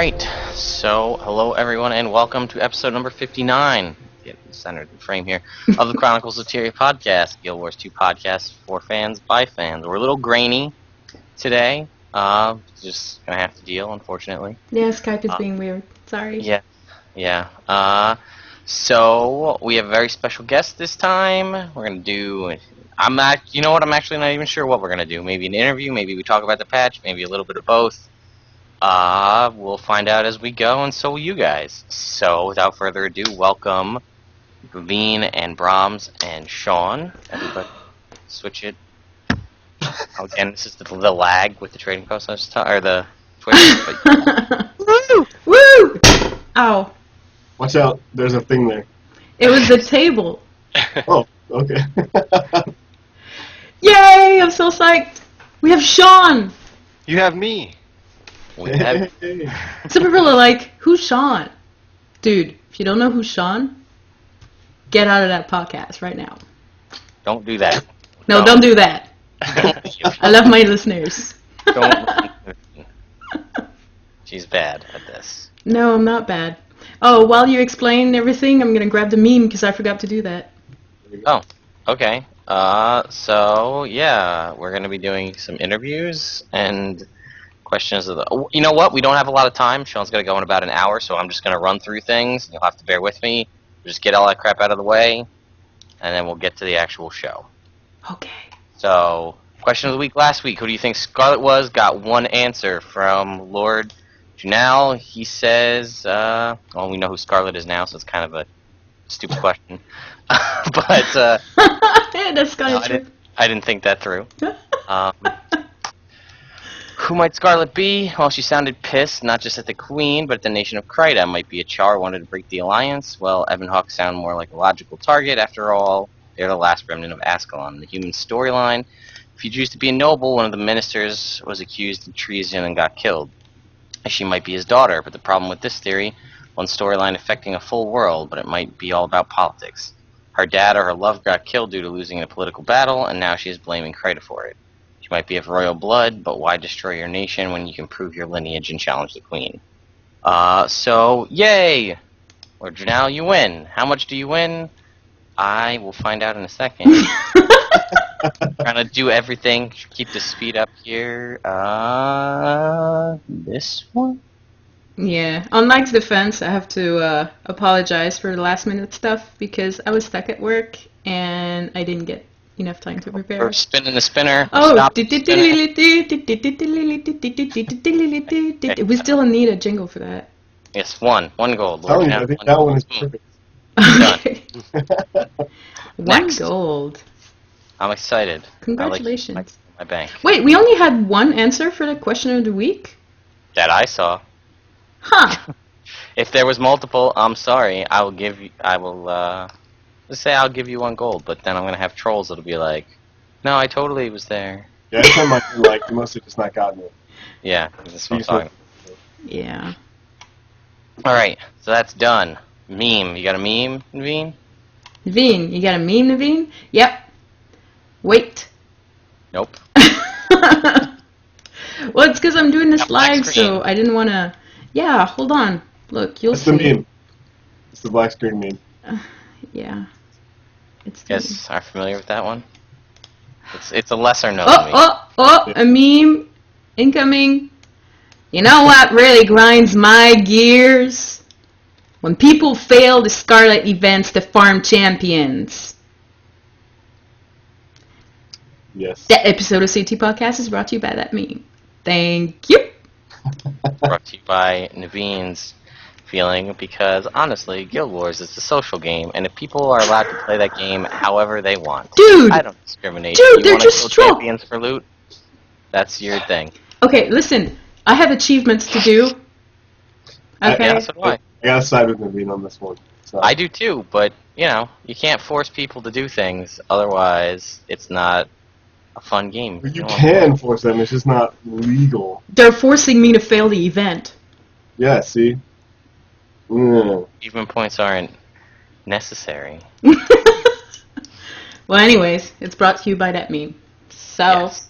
Alright, so hello everyone and welcome to episode number 59, get centered in frame here, of the Chronicles of Tyria podcast, Guild Wars 2 podcast for fans by fans. We're a little grainy today, just gonna have to deal, unfortunately. Yeah, Skype is being weird, sorry. Yeah. So we have a very special guest this time. We're gonna do, I'm actually not even sure what we're gonna do. Maybe an interview, maybe we talk about the patch, maybe a little bit of both. We'll find out as we go, and so will you guys. So, without further ado, welcome Naveen and Bromms and Shawn. Everybody, switch it. Again, this is the lag with the trading post, or the Twitch. Woo! Woo! Ow. Watch out, there's a thing there. It was the table. Oh, okay. Yay! I'm so psyched. We have Shawn. You have me. Some people are like, who's Shawn? Dude, if you don't know who's Shawn, get out of that podcast right now. Don't do that. No, don't do that. I love my listeners. Don't. She's bad at this. No, I'm not bad. Oh, while you explain everything, I'm going to grab the meme because I forgot to do that. Oh, okay. So, yeah, we're going to be doing some interviews and questions of the... You know what? We don't have a lot of time. Shawn's going to go in about an hour, so I'm just going to run through things. You'll have to bear with me. Just get all that crap out of the way, and then we'll get to the actual show. Okay. So, question of the week last week. Who do you think Scarlet was? Got one answer from Lord Junal. He says... well, we know who Scarlet is now, so it's kind of a stupid question. But... yeah, that's kind of true. I didn't think that through. Who might Scarlet be? Well, she sounded pissed, not just at the Queen, but at the nation of Kryta. Might be a Char wanted to break the alliance. Well, Evan Hawke sound more like a logical target. After all, they're the last remnant of Ascalon. The human storyline. If you choose to be a noble, one of the ministers was accused of treason and got killed. She might be his daughter, but the problem with this theory, one storyline affecting a full world, but it might be all about politics. Her dad or her love got killed due to losing in a political battle, and now she is blaming Kryta for it. She might be of royal blood, but why destroy your nation when you can prove your lineage and challenge the queen? So, yay! Lord Janelle, you win. How much do you win? I will find out in a second. Trying to do everything. Keep the speed up here. This one? Yeah. On Mike's defense, I have to apologize for the last minute stuff because I was stuck at work and I didn't get enough time to prepare. We're spinning the spinner. Oh, we still need a jingle for that. Yes, one gold. Lord, I think that one is perfect. Done. One gold. I'm excited. Congratulations. I like my bank. Wait, we only had one answer for the question of the week? That I saw. Huh. If there was multiple, I'm sorry. Let's say I'll give you one gold, but then I'm gonna have trolls that'll be like, no, I totally was there. Yeah, I might be like, you must have just not gotten it. Yeah, that's what I'm talking about. Yeah. Alright, so that's done. Meme. You got a meme, Naveen? Naveen, you got a meme, Naveen? Yep. Wait. Nope. Well, it's because I'm doing this live, screen. so I didn't want to... Yeah, hold on. Look, you'll see. That's the meme. It's the black screen meme. Yeah. It's You guys are familiar with that one? It's a lesser known meme. A meme incoming. You know what really grinds my gears? When people fail the Scarlet events to farm champions. Yes. That episode of CoTPodcast is brought to you by that meme. Thank you. Brought to you by Naveen's feeling, because honestly, Guild Wars is a social game, and if people are allowed to play that game however they want, dude, I don't discriminate. Dude, you they're want just to kill troll. champions for loot? That's your thing. Okay, listen. I have achievements to do. Okay. Yeah, so do I. I gotta side with Naveen on this one. So. I do too, but you know, you can't force people to do things. Otherwise, it's not a fun game. You can force them. It's just not legal. They're forcing me to fail the event. Yeah. See. Mm. Even points aren't necessary. Well, anyways, it's brought to you by that meme. So, Yes.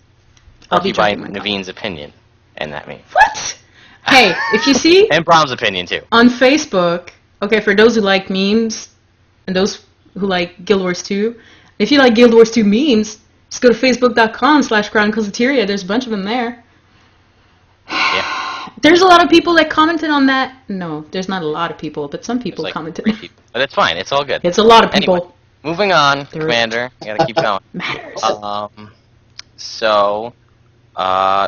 I'll Brought to be you by drinking my coffee. Naveen's opinion, and that meme. What? Hey, if you see And Brom's opinion too. on Facebook, okay, for those who like memes and those who like Guild Wars 2, if you like Guild Wars 2 memes, just go to facebook.com/chroniclesateria. There's a bunch of them there. Yeah. There's a lot of people that commented on that. No, there's not a lot of people, but some There's people like commented. 3 people. But it's fine. It's all good. It's a lot of people. Anyway, moving on, There- Commander. You gotta keep going. Matters. So,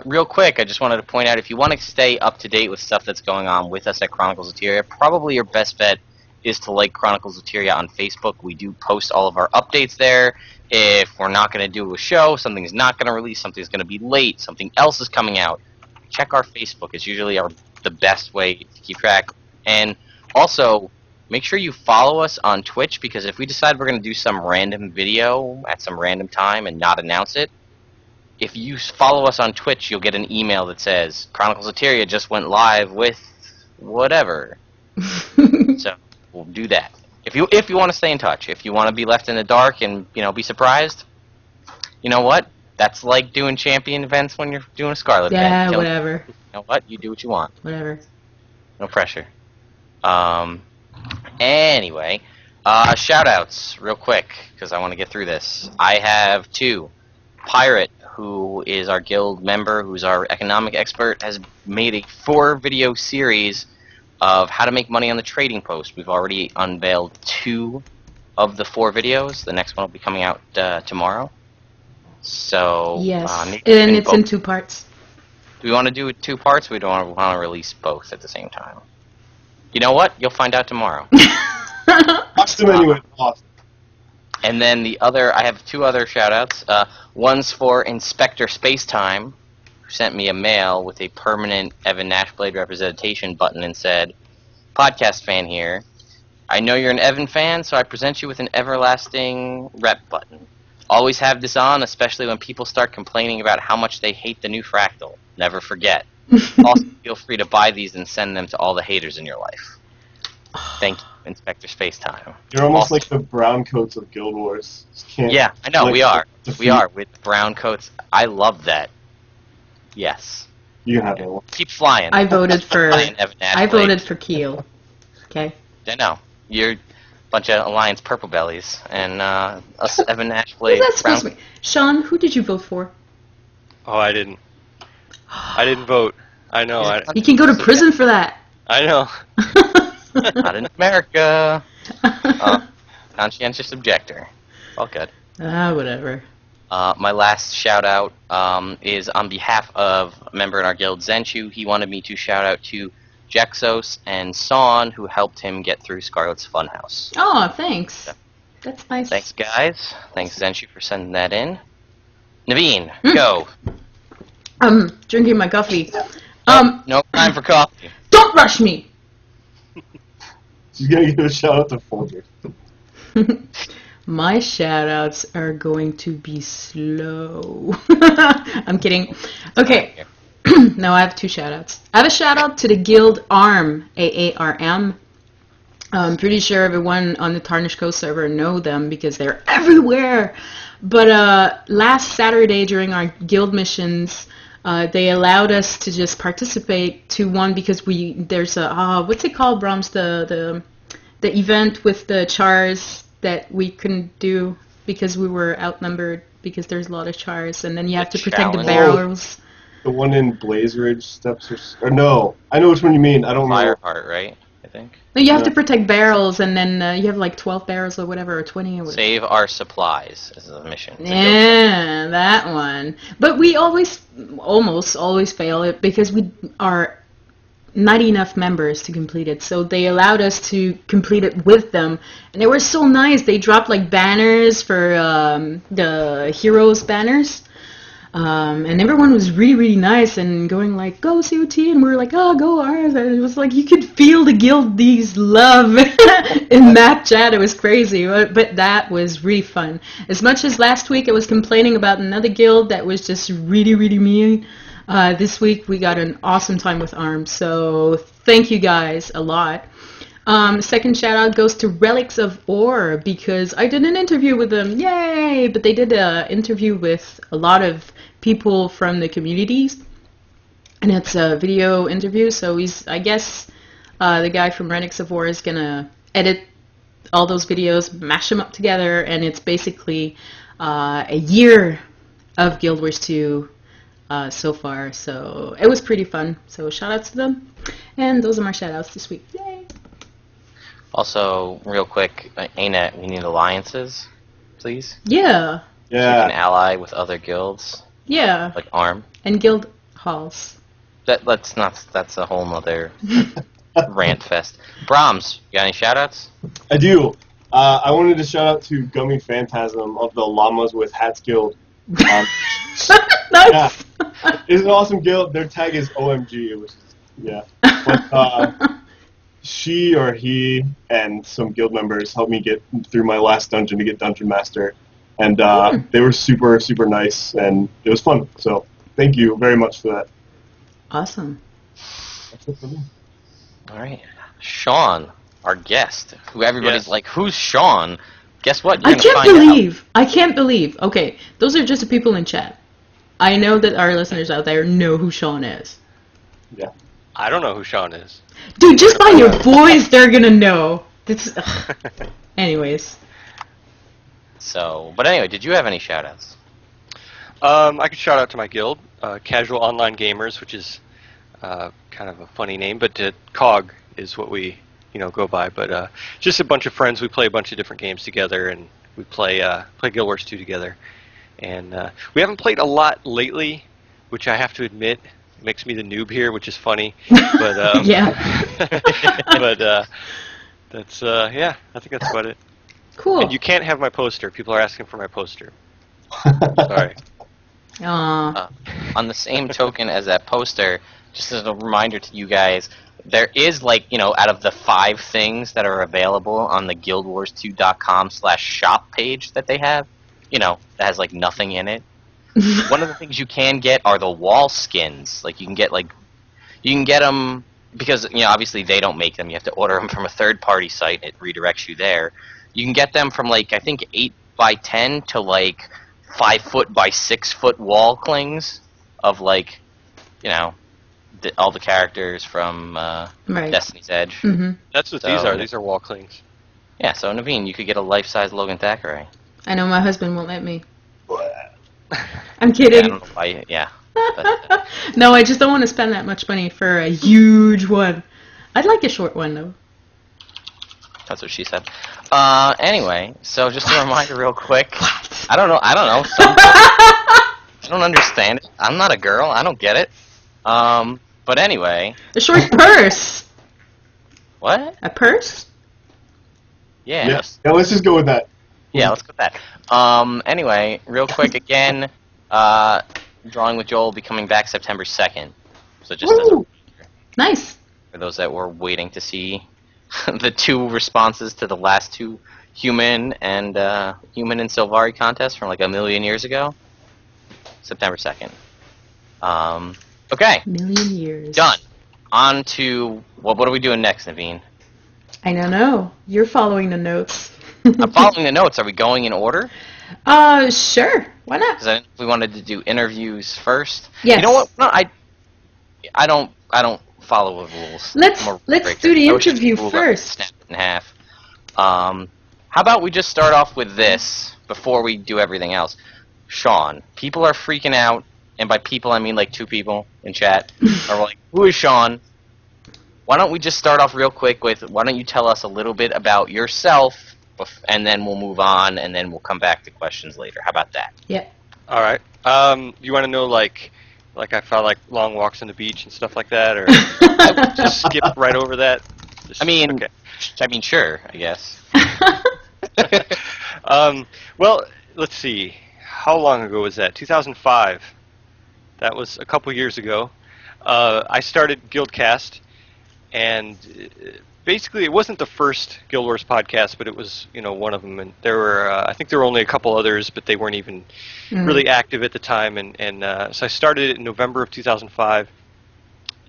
real quick, I just wanted to point out, if you want to stay up to date with stuff that's going on with us at Chronicles of Tyria, probably your best bet is to like Chronicles of Tyria on Facebook. We do post all of our updates there. If we're not going to do a show, something's not going to release, something's going to be late, something else is coming out, check our Facebook. It's usually the best way to keep track. And also, make sure you follow us on Twitch, because if we decide we're going to do some random video at some random time and not announce it, if you follow us on Twitch, you'll get an email that says, Chronicles of Tyria just went live with whatever. So, we'll do that. If you want to stay in touch, if you want to be left in the dark and, be surprised, you know what? That's like doing champion events when you're doing a Scarlet event. Yeah, whatever. You know what? You do what you want. Whatever. No pressure. Anyway, shout-outs, real quick, because I want to get through this. I have 2. Pirate, who is our guild member, who's our economic expert, has made a 4-video series of how to make money on the trading post. We've already unveiled 2 of the 4 videos. The next one will be coming out tomorrow. So Yes, Nathan and can it's in vote. 2 parts. Do we want to do it 2 parts? Or we don't want to release both at the same time. You know what? You'll find out tomorrow. Watch them anyway. Awesome. And then I have 2 other shout-outs. One's for Inspector Spacetime, who sent me a mail with a permanent Evan Nashblade representation button and said, "Podcast fan here. I know you're an Evan fan, so I present you with an everlasting rep button. Always have this on, especially when people start complaining about how much they hate the new Fractal. Never forget. Also, feel free to buy these and send them to all the haters in your life. Thank you, Inspector Spacetime." You're almost Also- like the brown coats of Guild Wars. Just can't Yeah, I know, like, we are. defeat- We are, with brown coats. I love that. Yes. You can have that one. Keep flying. I voted for Flying, Evan I Nashblade. voted for Keel. Okay. I know. You're a bunch of Alliance Purple Bellies, and us Evan Nashblade. What's that supposed brown- to be? Sean, who did you vote for? Oh, I didn't. I didn't vote. I know. You can go to prison for that. I know. Not in America. Conscientious objector. All good. Whatever. My last shout out is on behalf of a member in our guild, Zenshu. He wanted me to shout out to Jexos and Son, who helped him get through Scarlet's Funhouse. Oh, thanks. That's nice. Thanks, guys. Thanks, Zenshu, for sending that in. Naveen, Hmm. go. Drinking my coffee. No time for coffee. Don't rush me. She's gonna give a shout out to Folger. My shoutouts are going to be slow. I'm kidding. Okay. No, I have 2 shoutouts. I have a shoutout to the Guild ARM, AARM. I'm pretty sure everyone on the Tarnished Coast server know them because they're everywhere. But last Saturday during our guild missions, they allowed us to just participate to one because there's a what's it called, Bromms, the event with the chars that we couldn't do because we were outnumbered because there's a lot of chars, and then you have to protect the challenge? barrels. The one in Blaze Ridge Steps, or no, I know which one you mean. I don't know. Fireheart, right? I think. No, you have to Yeah. protect barrels, and then you have like 12 barrels or whatever, or 20 or whatever. Save our supplies is the mission. Yeah, that one. But we almost always fail it because we are not enough members to complete it. So they allowed us to complete it with them, and they were so nice. They dropped like banners for the heroes banners. And everyone was really, really nice and going like, go COT, and we were like, oh, go ours. And it was like, you could feel the guildies love in that chat. It was crazy, but that was really fun. As much as last week I was complaining about another guild that was just really, really mean, this week we got an awesome time with ARMS. So thank you guys a lot. Second shout out goes to Relics of Ore because I did an interview with them. Yay! But they did an interview with a lot of people from the communities. and it's a video interview. So I guess, the guy from Renix of War is gonna edit all those videos, mash them up together, and it's basically a year of Guild Wars 2 so far. So it was pretty fun. So shout outs to them, and those are my shout outs this week. Yay! Also, real quick, ANET, we need alliances, please. Yeah. So you can ally with other guilds, Yeah. like ARM. And guild halls. That's a whole nother rant fest. Bromms, you got any shoutouts? I do. I wanted to shout out to Gummy Phantasm of the Llamas with Hats Guild. Nice. Yeah, it's an awesome guild. Their tag is OMG, which is, yeah. But she or he and some guild members helped me get through my last dungeon to get Dungeon Master. And they were super, super nice, and it was fun. So thank you very much for that. Awesome. That's it for me. All right. Shawn, our guest, who everybody's Yes. like, who's Shawn? Guess what? You're I gonna can't find believe. I can't believe. Okay, those are just the people in chat. I know that our listeners out there know who Shawn is. Yeah. I don't know who Shawn is. Dude, just by your voice, they're gonna know. Anyways. So, but anyway, did you have any shoutouts? I could shout out to my guild, Casual Online Gamers, which is kind of a funny name, but COG is what we go by. But just a bunch of friends. We play a bunch of different games together, and we play Guild Wars 2 together. And we haven't played a lot lately, which I have to admit makes me the noob here, which is funny. But Yeah. but that's yeah. I think that's about it. Cool. And you can't have my poster. People are asking for my poster. Sorry. Aw. On the same token as that poster, just as a reminder to you guys, there is out of the 5 things that are available on the guildwars2.com/shop page that they have, that has nothing in it. One of the things you can get are the wall skins. You can get them because obviously they don't make them. You have to order them from a third-party site. It redirects you there. You can get them from I think 8x10 to 5-foot by 6-foot wall clings of all the characters from Right. Destiny's Edge. Mm-hmm. That's what these are. These are wall clings. Yeah, so Naveen, you could get a life-size Logan Thackeray. I know my husband won't let me. I'm Yeah, I kidding. don't know why. Yeah. But, No, I just don't want to spend that much money for a huge one. I'd like a short one, though. that's what she said. Anyway, so just a reminder, real quick. What? I don't know. I don't understand it. I'm not a girl. I don't get it. But anyway. A short purse. What? A purse? Yeah. Yes. Yeah, let's just go with that. Yeah, let's go with that. Anyway, real quick again, Drawing with Joel will be coming back September 2nd. So just as a, Nice. for those that were waiting to see the 2 responses to the last 2 Human and Sylvari contests from a million years ago. September 2nd. Okay. Million years. Done. On to, what are we doing next, Naveen? I don't know. You're following the notes. I'm following the notes. Are we going in order? Sure. Why not? Because we wanted to do interviews first. Yes. You know what? No, I don't follow the rules. Let's I'm a rule do breaker. the I was just interview rule first. Snap it in half. How about we just start off with this before we do everything else? Shawn, people are freaking out, and by people I mean 2 people in chat are like, who is Shawn? Why don't we just start off real quick with, why don't you tell us a little bit about yourself, and then we'll move on, and then we'll come back to questions later. How about that? Yeah. All right. You want to know like I found long walks on the beach and stuff like that, or just skip right over that? Just, I mean, okay. Sure, I guess. Well, let's see. How long ago was that? 2005. That was a couple years ago. I started GuildCast, and basically it wasn't the first Guild Wars podcast, but it was one of them. And there were I think there were only a couple others, but they weren't even really active at the time. And so I started it in November of 2005,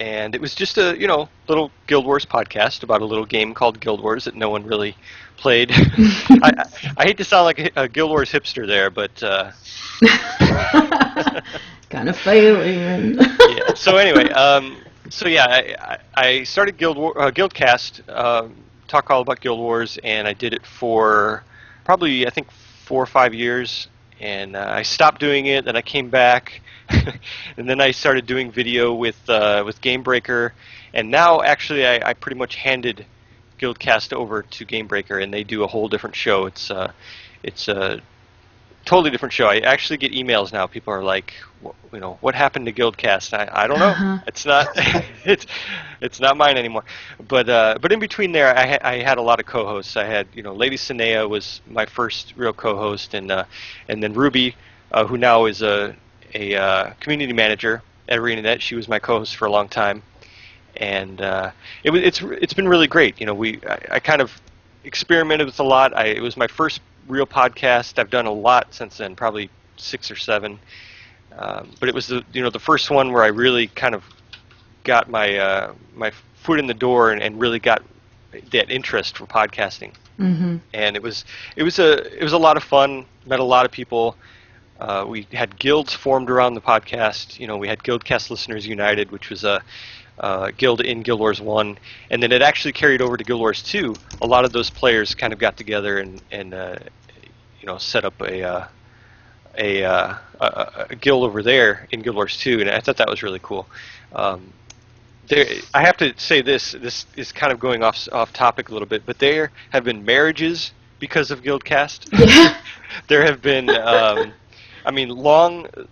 and it was just a little Guild Wars podcast about a little game called Guild Wars that no one really played. I hate to sound like a Guild Wars hipster there, but Kind of failing. yeah. So anyway, I started GuildCast, talk all about Guild Wars, and I did it for probably I think 4 or 5 years, and I stopped doing it. Then I came back, and then I started doing video with GameBreaker, and now actually I pretty much handed GuildCast over to GameBreaker, and they do a whole different show. It's a totally different show. I actually get emails now. People are like, what happened to GuildCast? I don't know. Uh-huh. It's not it's not mine anymore. But in between there, I had a lot of co-hosts. I had Lady Sinea was my first real co-host, and then Ruby, who now is a community manager at ArenaNet. She was my co-host for a long time, and it's been really great. I kind of experimented with a lot. It was my first real podcast. I've done a lot since then, probably 6 or 7. But it was the first one where I really kind of got my my foot in the door and really got that interest for podcasting. Mm-hmm. And it was a lot of fun. Met a lot of people. We had guilds formed around the podcast. We had GuildCast Listeners United, which was a guild in Guild Wars 1, and then it actually carried over to Guild Wars 2. A lot of those players kind of got together and set up a guild over there in Guild Wars 2, and I thought that was really cool. I have to say this is kind of going off topic a little bit, but there have been marriages because of GuildCast. Yeah. There have been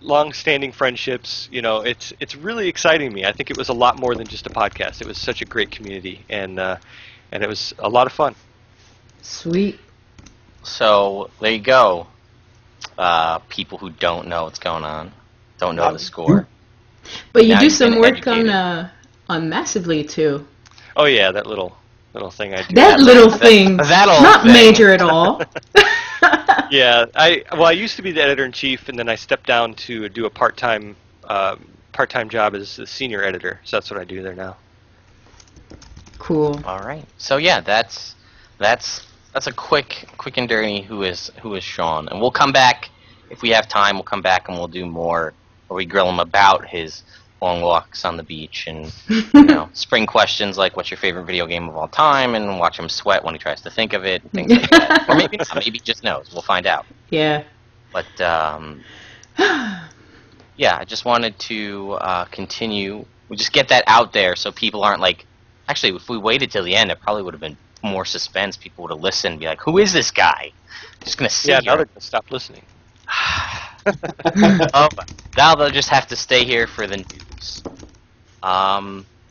long-standing friendships. It's really exciting to me. I think it was a lot more than just a podcast. It was such a great community, and it was a lot of fun. Sweet. So there you go. People who don't know what's going on, don't know the score. But you Now do you've some been work educated. on Massively too. Oh yeah, that little thing I do. That little thing. That old Not thing. major at all. Yeah, I used to be the editor-in-chief, and then I stepped down to do a part-time job as the senior editor. So that's what I do there now. Cool. All right. So yeah, that's a quick and dirty who is Shawn, and we'll come back if we have time. We'll come back and we'll do more where we grill him about his long walks on the beach and spring questions like what's your favorite video game of all time, and watch him sweat when he tries to think of it, and things like that. Or maybe not. Maybe he just knows. We'll find out. Yeah. But yeah, I just wanted to continue. We just get that out there so people aren't like. Actually, if we waited till the end, it probably would have been more suspense. People would have listened and be like, "Who is this guy?" Just gonna sit Yeah, here. now they're gonna stop listening. Oh, now they'll just have to stay here for the news.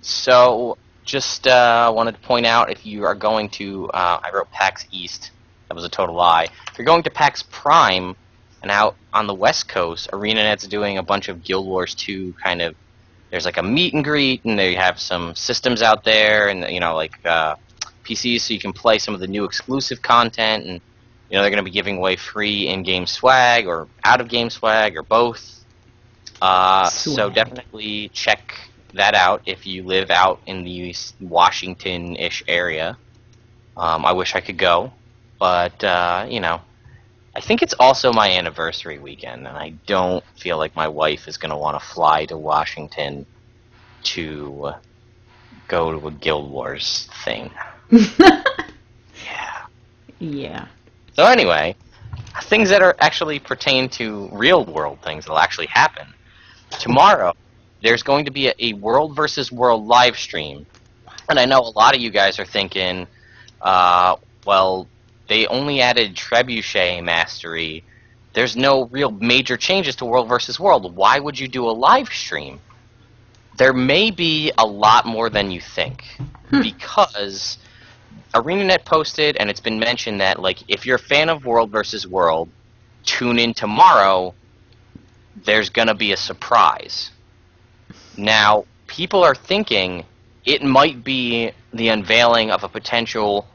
So just wanted to point out, if you are going to, I wrote PAX East. That was a total lie. If you're going to PAX Prime and out on the West Coast, ArenaNet's doing a bunch of Guild Wars 2 kind of. There's like a meet and greet, and they have some systems out there, and PCs, so you can play some of the new exclusive content, and they're going to be giving away free in-game swag or out-of-game swag or both. So definitely check that out if you live out in the Washington-ish area. I wish I could go, but I think it's also my anniversary weekend, and I don't feel like my wife is going to want to fly to Washington to go to a Guild Wars thing. Yeah. Yeah. So anyway, things that are actually pertain to real-world things that'll actually happen. Tomorrow, there's going to be a World versus World live stream, and I know a lot of you guys are thinking, well, they only added Trebuchet Mastery. There's no real major changes to World versus World. Why would you do a live stream? There may be a lot more than you think, because ArenaNet posted, and it's been mentioned that, like, if you're a fan of World versus World, tune in tomorrow. There's gonna be a surprise. Now, people are thinking it might be the unveiling of a potential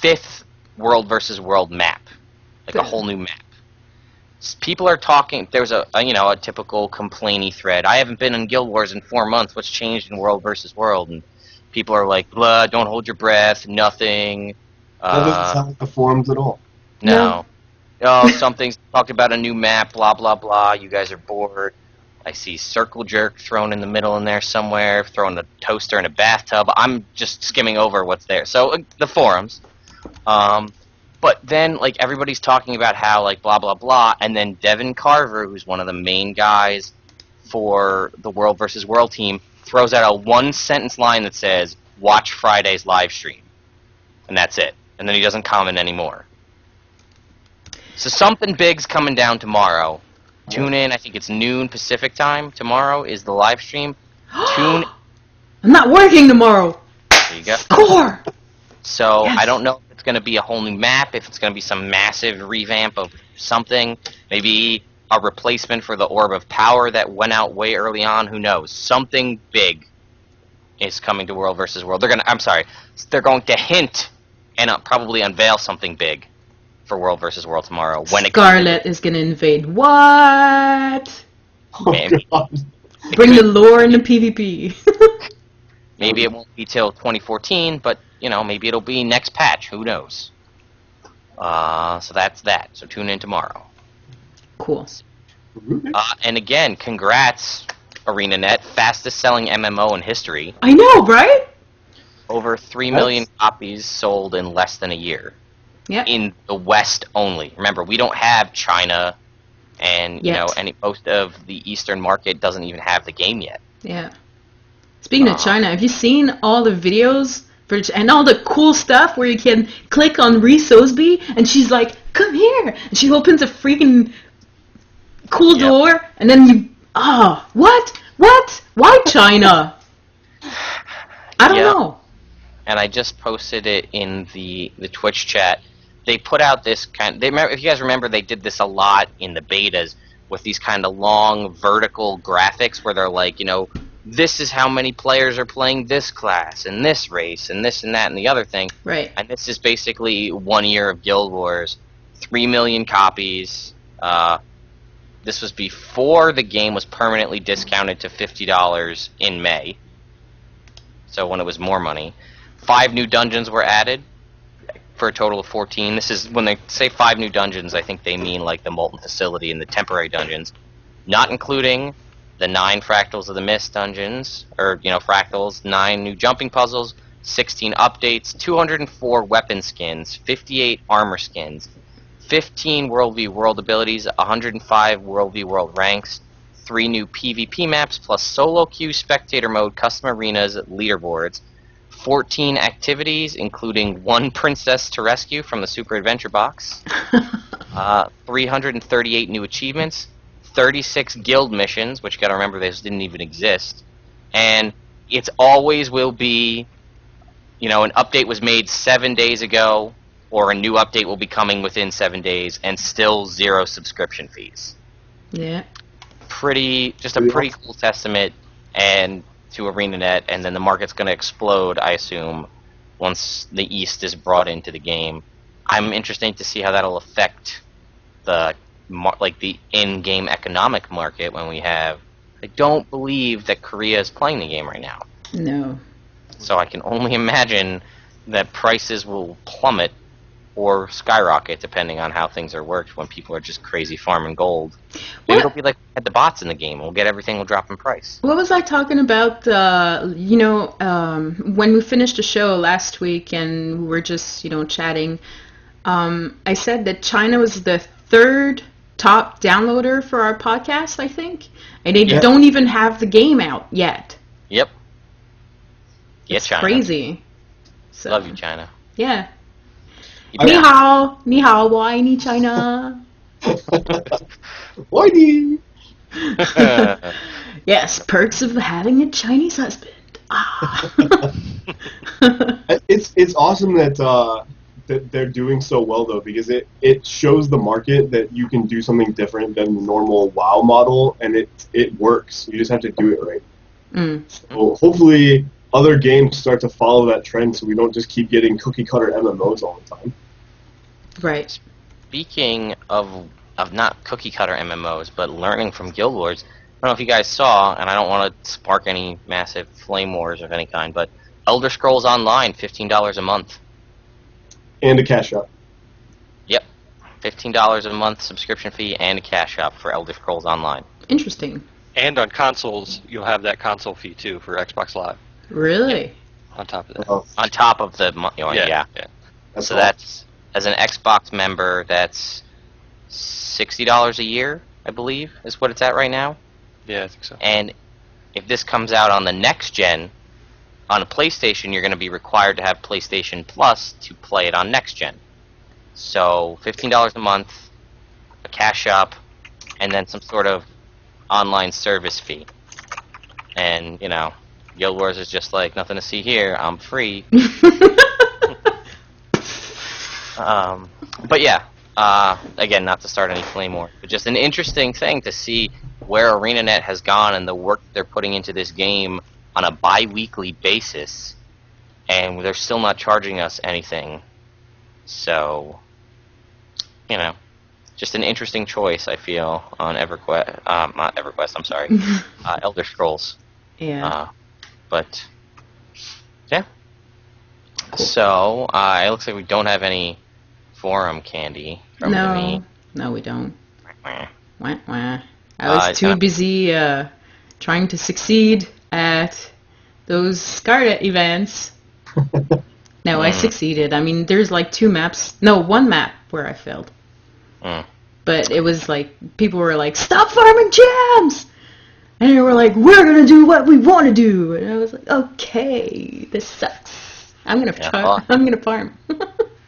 5th World versus World map, like a whole new map. People are talking. There's a typical complainy thread. I haven't been in Guild Wars in 4 months. What's changed in World versus World? And people are like, blah, don't hold your breath, nothing. That doesn't sound like the forums at all. No. Oh, something's talked about a new map, blah, blah, blah. You guys are bored. I see Circle Jerk thrown in the middle in there somewhere, throwing a toaster in a bathtub. I'm just skimming over what's there. So, the forums. But then, like, everybody's talking about how, like, blah, blah, blah, and then Devin Carver, who's one of the main guys for the World versus World team, throws out a one-sentence line that says, watch Friday's live stream. And that's it. And then he doesn't comment anymore. So something big's coming down tomorrow. Tune in. I think it's noon Pacific time. Tomorrow is the live stream. Tune. I'm not working tomorrow. There you go. Score! So Yes. I don't know if it's going to be a whole new map, if it's going to be some massive revamp of something, maybe a replacement for the Orb of Power that went out way early on. Who knows? Something big is coming to World versus World. They're going to hint and probably unveil something big for World versus World tomorrow. When Scarlet is gonna invade what? Oh, Maybe. God. Bring the lore into PvP. Maybe it won't be till 2014, but maybe it'll be next patch. Who knows? So that's that. So tune in tomorrow. Cool. And again, congrats, ArenaNet, fastest selling MMO in history. I know, right? Over 3 million copies sold in less than a year. Yep. In the West only. Remember, we don't have China, and most of the Eastern market doesn't even have the game yet. Yeah. Speaking of China, have you seen all the videos and all the cool stuff where you can click on Ree Sosby and she's like, "Come here," and she opens a freaking cool door, and then you, what? Why China? I don't know. And I just posted it in the Twitch chat. They put out this if you guys remember, they did this a lot in the betas with these kind of long vertical graphics where they're like, this is how many players are playing this class and this race and this and that and the other thing. Right. And this is basically 1 year of Guild Wars, 3 million copies. This was before the game was permanently discounted to $50 in May. So when it was more money. 5 new dungeons were added for a total of 14. This is when they say 5 new dungeons, I think they mean like the Molten Facility and the temporary dungeons, not including the 9 Fractals of the Mist dungeons, or fractals, 9 new jumping puzzles, 16 updates, 204 weapon skins, 58 armor skins, 15 World v World abilities, 105 World v World ranks, 3 new PvP maps plus solo queue, spectator mode, custom arenas, leaderboards, 14 activities, including 1 princess to rescue from the Super Adventure Box, 338 new achievements, 36 guild missions, which you gotta remember those didn't even exist, and it's always will be, an update was made 7 days ago, or a new update will be coming within 7 days, and still 0 subscription fees. Yeah. Pretty cool testament to ArenaNet, and then the market's going to explode, I assume, once the East is brought into the game. I'm interested to see how that'll affect the in-game economic market when we have. I don't believe that Korea is playing the game right now. No. So I can only imagine that prices will plummet or skyrocket depending on how things are worked when people are just crazy farming gold. Maybe it'll be like at the bots in the game. We'll get everything will drop in price. What was I talking about, when we finished the show last week and we were just, chatting, I said that China was the 3rd top downloader for our podcast, I think, and they don't even have the game out yet. Yep. Yeah, It's China. crazy. So, Love you, China. Yeah. You Ni bet. hao, ni hao, why ni China? Whitey! Yes, perks of having a Chinese husband. Ah. It's awesome that they're doing so well though, because it shows the market that you can do something different than the normal WoW model, and it works. You just have to do it right. So hopefully other games start to follow that trend, so we don't just keep getting cookie cutter MMOs all the time. Right. Speaking of of not cookie cutter MMOs, but learning from Guild Wars. I don't know if you guys saw, and I don't want to spark any massive flame wars of any kind, but Elder Scrolls Online, $15 a month. And a cash shop. Yep, $15 a month subscription fee and a cash shop for Elder Scrolls Online. Interesting. And on consoles, you'll have that console fee too for Xbox Live. Really? On top of that. Oh, On top of the, yeah. that's So all. that's, as an Xbox member, that's $60 a year, I believe, is what it's at right now. Yeah, I think so. And if this comes out on the next gen, on a PlayStation, you're going to be required to have PlayStation Plus to play it on next gen. So $15 a month, a cash shop, and then some sort of online service fee. And, Guild Wars is just like, nothing to see here, I'm free. But yeah, again, not to start any flame war, but just an interesting thing to see where ArenaNet has gone and the work they're putting into this game on a bi-weekly basis, and they're still not charging us anything. So, just an interesting choice, I feel, on EverQuest, not EverQuest, I'm sorry, Elder Scrolls. Yeah. But, yeah. So, it looks like we don't have any forum candy from Naveen. No, we don't. Meh. Wah, wah. I was too kinda- busy trying to succeed at those Scarlet events. No, I succeeded. I mean, there's like 2 maps. No, 1 map where I failed. Mm. But it was like, people were like, stop farming gems! And they were like, we're gonna do what we want to do! And I was like, okay, this sucks. I'm gonna farm.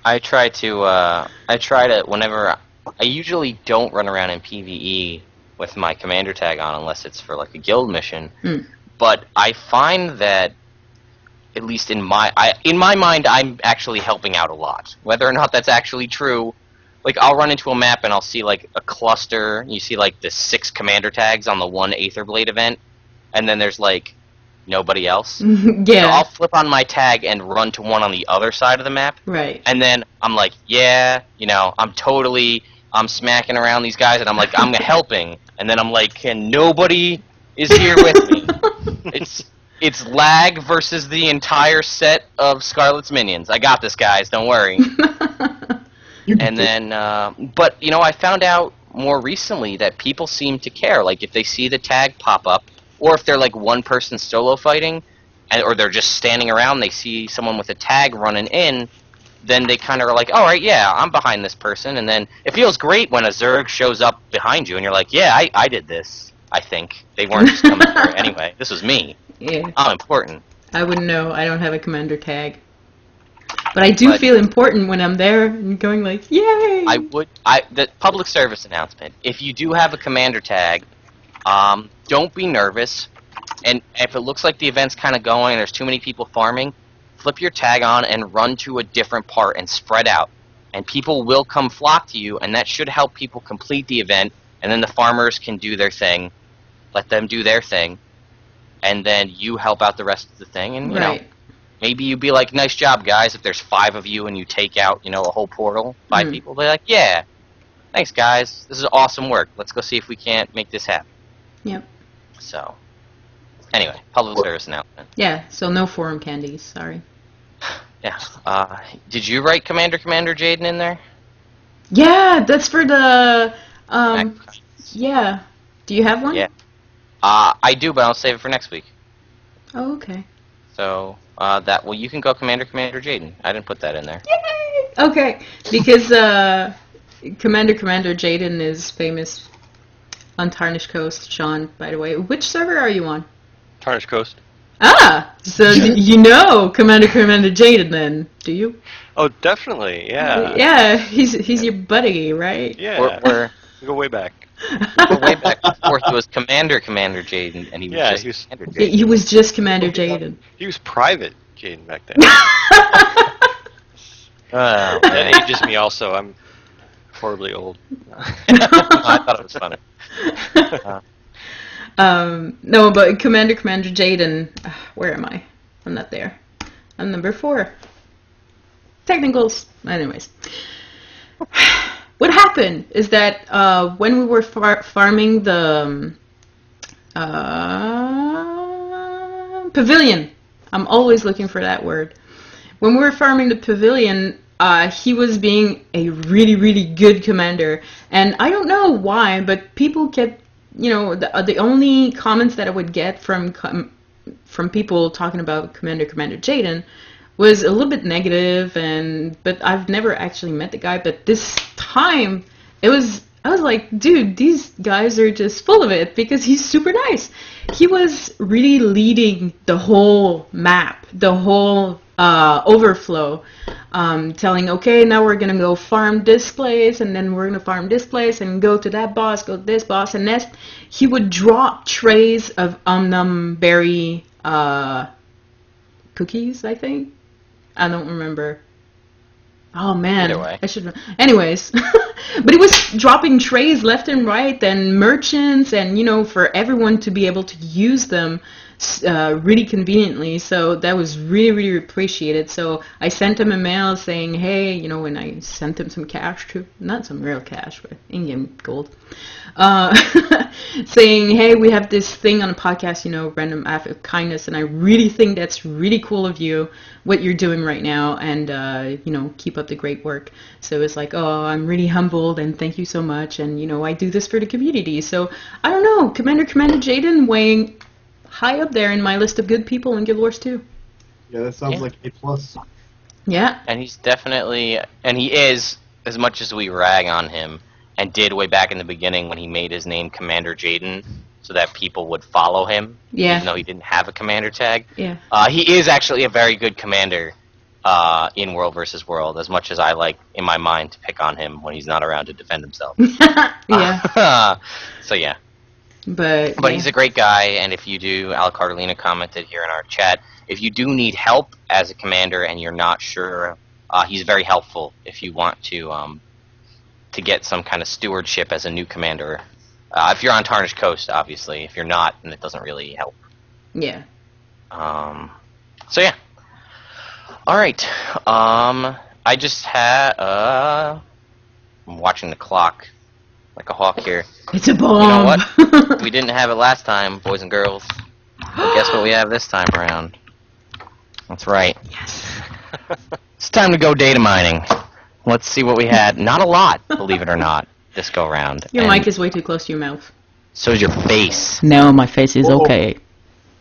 I try to, whenever, I usually don't run around in PvE with my commander tag on unless it's for like a guild mission. Mm. But I find that, at least in my mind, I'm actually helping out a lot. Whether or not that's actually true, like I'll run into a map and I'll see like a cluster. You see like the 6 commander tags on the 1 Aetherblade event, and then there's like nobody else. So Yeah, I'll flip on my tag and run to one on the other side of the map, right. and then I'm like, yeah, I'm smacking around these guys, and I'm like, I'm helping, and then I'm like, and nobody is here with me. It's lag versus the entire set of Scarlet's minions. I got this, guys. Don't worry. And then, but I found out more recently that people seem to care. Like if they see the tag pop up, or if they're like one person solo fighting, or they're just standing around, they see someone with a tag running in, then they kind of are like, all right, yeah, I'm behind this person. And then it feels great when a Zerg shows up behind you, and you're like, yeah, I did this. I think they weren't just coming here anyway. This was me. Yeah. I'm important. I wouldn't know. I don't have a commander tag. But I do feel important when I'm there and going like, yay! The public service announcement. If you do have a commander tag, don't be nervous. And if it looks like the event's kind of going and there's too many people farming, flip your tag on and run to a different part and spread out. And people will come flock to you, and that should help people complete the event, and then the farmers can do their thing. Let them do their thing. And then you help out the rest of the thing, and Right. maybe you'd be like, nice job, guys. If there's 5 of you and you take out, a whole portal, 5 people, they're like, yeah, thanks, guys. This is awesome work. Let's go see if we can't make this happen. Yep. So, anyway, public service announcement. Yeah, so no forum candies, sorry. Yeah. Did you write Commander Jaden in there? Yeah, that's for the, yeah. Do you have one? Yeah. I do, but I'll save it for next week. Oh, okay. So, you can go Commander Jaden. I didn't put that in there. Yay! Okay, because Commander Jaden is famous on Tarnished Coast. Shawn, by the way. Which server are you on? Tarnished Coast. Ah! So you know Commander Jaden then, do you? Oh, definitely, yeah. Yeah, he's your buddy, right? Yeah. We go way back. We're way back and forth. It was Commander Jaden, and he was just Commander Jaden. He was just Commander Jaden. He was Private Jaden back then. Oh, That man. ages me also. I'm horribly old. I thought it was funny. No, but Commander Jaden, where am I? I'm not there. I'm number 4. Technicals. Anyways. what happened is that when we were farming the pavilion, I'm always looking for that word. When we were farming the pavilion, he was being a really, really good commander. And I don't know why, but people kept, the only comments that I would get from people talking about Commander Jaden was a little bit negative, but I've never actually met the guy. But this time, I was like, dude, these guys are just full of it because he's super nice. He was really leading the whole map, the whole overflow, telling, okay, now we're going to go farm this place, and then we're going to farm this place, and go to that boss, go to this boss, and next he would drop trays of berry cookies, I think. I don't remember. Oh man, Either way. I should. Anyways, but he was dropping trays left and right, and merchants, and for everyone to be able to use them really conveniently. So that was really, really appreciated. So I sent him a mail saying, hey, when I sent him some cash too, not some real cash, but in-game gold, saying, hey, we have this thing on a podcast, random act of kindness, and I really think that's really cool of you, what you're doing right now, and keep up the great work. So it's like, oh, I'm really humbled, and thank you so much, and I do this for the community. So I don't know, Commander Jaden weighing high up there in my list of good people in Guild Wars 2. Yeah, that sounds like A+. Yeah. And he's definitely, and he is, as much as we rag on him, and did way back in the beginning when he made his name Commander Jaden, so that people would follow him, even though he didn't have a commander tag. Yeah. He is actually a very good commander in World vs. World, as much as I like, in my mind, to pick on him when he's not around to defend himself. Yeah. So yeah. But he's a great guy, and if you do, Al Carlina commented here in our chat, if you do need help as a commander and you're not sure, he's very helpful if you want to get some kind of stewardship as a new commander. If you're on Tarnished Coast, obviously. If you're not, then it doesn't really help. Yeah. So yeah. Alright. I just had, I'm watching the clock like a hawk here. It's a bomb. You know what? We didn't have it last time, boys and girls. But guess what we have this time around? That's right. Yes. It's time to go data mining. Let's see what we had. Not a lot, believe it or not, this go round. Your mic is way too close to your mouth. So is your face. No, my face is okay.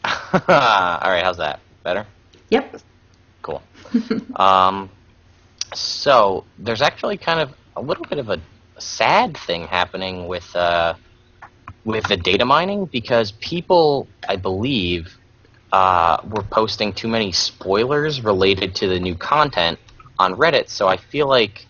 Alright, how's that? Better? Yep. Cool. So, there's actually kind of a little bit of a sad thing happening with the data mining, because people, I believe, were posting too many spoilers related to the new content on Reddit, so I feel like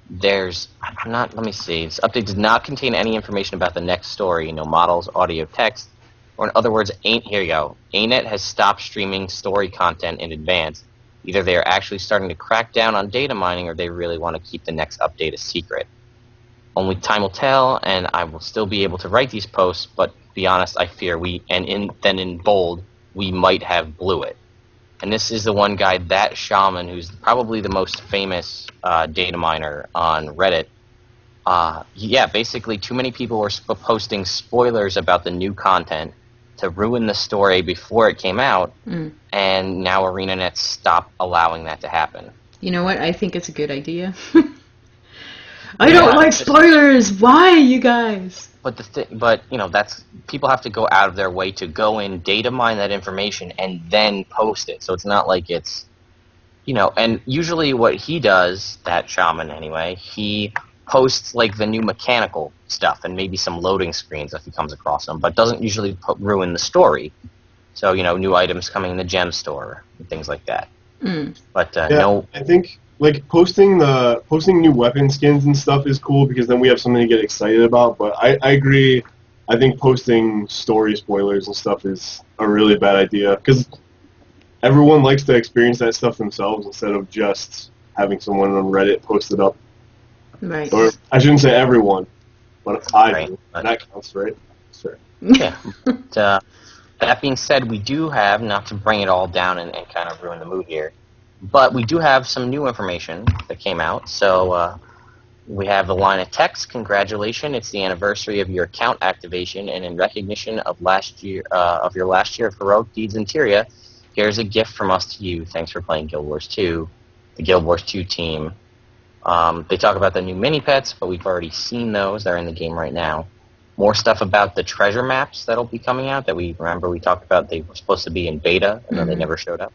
let me see, this update does not contain any information about the next story, no models, audio, text, or in other words, here you go, ANET has stopped streaming story content in advance. Either they are actually starting to crack down on data mining, or they really want to keep the next update a secret. Only time will tell, and I will still be able to write these posts, but to be honest, I fear then in bold, we might have blew it. And this is the one guy, that Shaman, who's probably the most famous data miner on Reddit. Yeah, basically too many people were posting spoilers about the new content to ruin the story before it came out, and now ArenaNet stopped allowing that to happen. You know what? I think it's a good idea. I don't like spoilers. Why, you guys? But that's, people have to go out of their way to go in, data mine that information, and then post it. So it's not like it's, and usually what he does, that Shaman anyway, he posts like the new mechanical stuff and maybe some loading screens if he comes across them, but doesn't usually ruin the story. So new items coming in the gem store and things like that. But no, I think like posting new weapon skins and stuff is cool because then we have something to get excited about. But I agree. I think posting story spoilers and stuff is a really bad idea because everyone likes to experience that stuff themselves instead of just having someone on Reddit post it up. Right. Or I shouldn't say everyone, but I do. Right. That counts, right? Sure. Yeah. But, that being said, we do have, not to bring it all down and kind of ruin the mood here, but we do have some new information that came out. So We have the line of text. Congratulations! It's the anniversary of your account activation, and in recognition of your last year of heroic deeds in Tyria, here's a gift from us to you. Thanks for playing Guild Wars 2. The Guild Wars 2 team. They talk about the new mini pets, but we've already seen those. They're in the game right now. More stuff about the treasure maps that'll be coming out that we talked about. They were supposed to be in beta, and then they never showed up.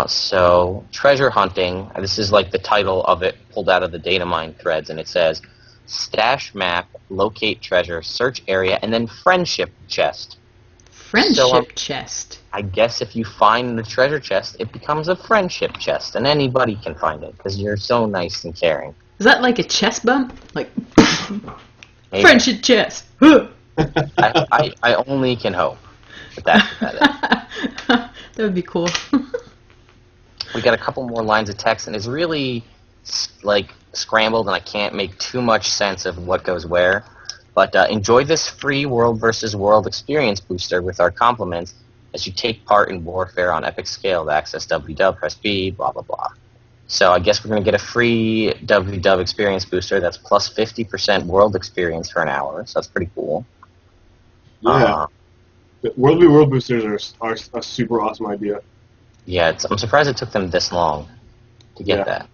So, treasure hunting, this is like the title of it pulled out of the Datamine threads, and it says, stash map, locate treasure, search area, and then friendship chest. Friendship chest. I guess if you find the treasure chest, it becomes a friendship chest, and anybody can find it, because you're so nice and caring. Is that like a chest bump? Like, Maybe. friendship chest. I only can hope that That would be cool. We got a couple more lines of text, and it's really like scrambled, and I can't make too much sense of what goes where. But enjoy this free World vs. World experience booster with our compliments as you take part in warfare on epic scale. To access WW, press B, blah, blah, blah. So I guess we're going to get a free WW experience booster that's plus 50% world experience for an hour, so that's pretty cool. Yeah. The World v. World boosters are a super awesome idea. Yeah, I'm surprised it took them this long to get that.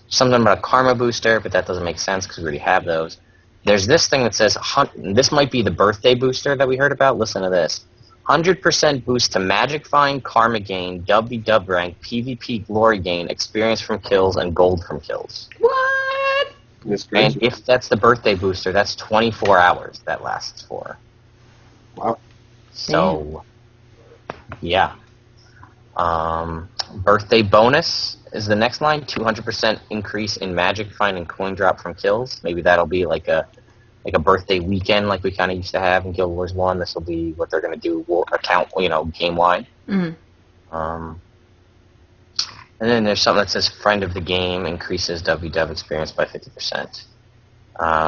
Something about a karma booster, but that doesn't make sense because we already have those. There's this thing that says, this might be the birthday booster that we heard about. Listen to this. 100% boost to magic find, karma gain, WW rank, PvP glory gain, experience from kills, and gold from kills. What? And if that's the birthday booster, that's 24 hours that lasts for. Wow. So, yeah. Birthday bonus is the next line. 200% increase in magic find and coin drop from kills. Maybe that'll be like a birthday weekend like we kind of used to have in Guild Wars 1. This will be what they're going to do account, game-wide. Mm-hmm. And then there's something that says friend of the game increases WW experience by 50%.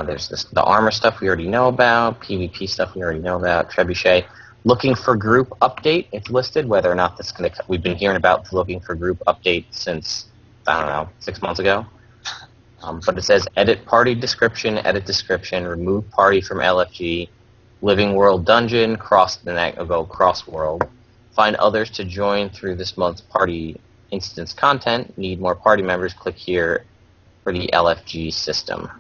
There's the armor stuff we already know about. PvP stuff we already know about. Trebuchet. Looking for group update. It's listed whether or not this going to. We've been hearing about the looking for group update since, I don't know, 6 months ago. But it says edit party description, remove party from LFG, living world dungeon, cross world, find others to join through this month's party instance content, need more party members, click here for the LFG system.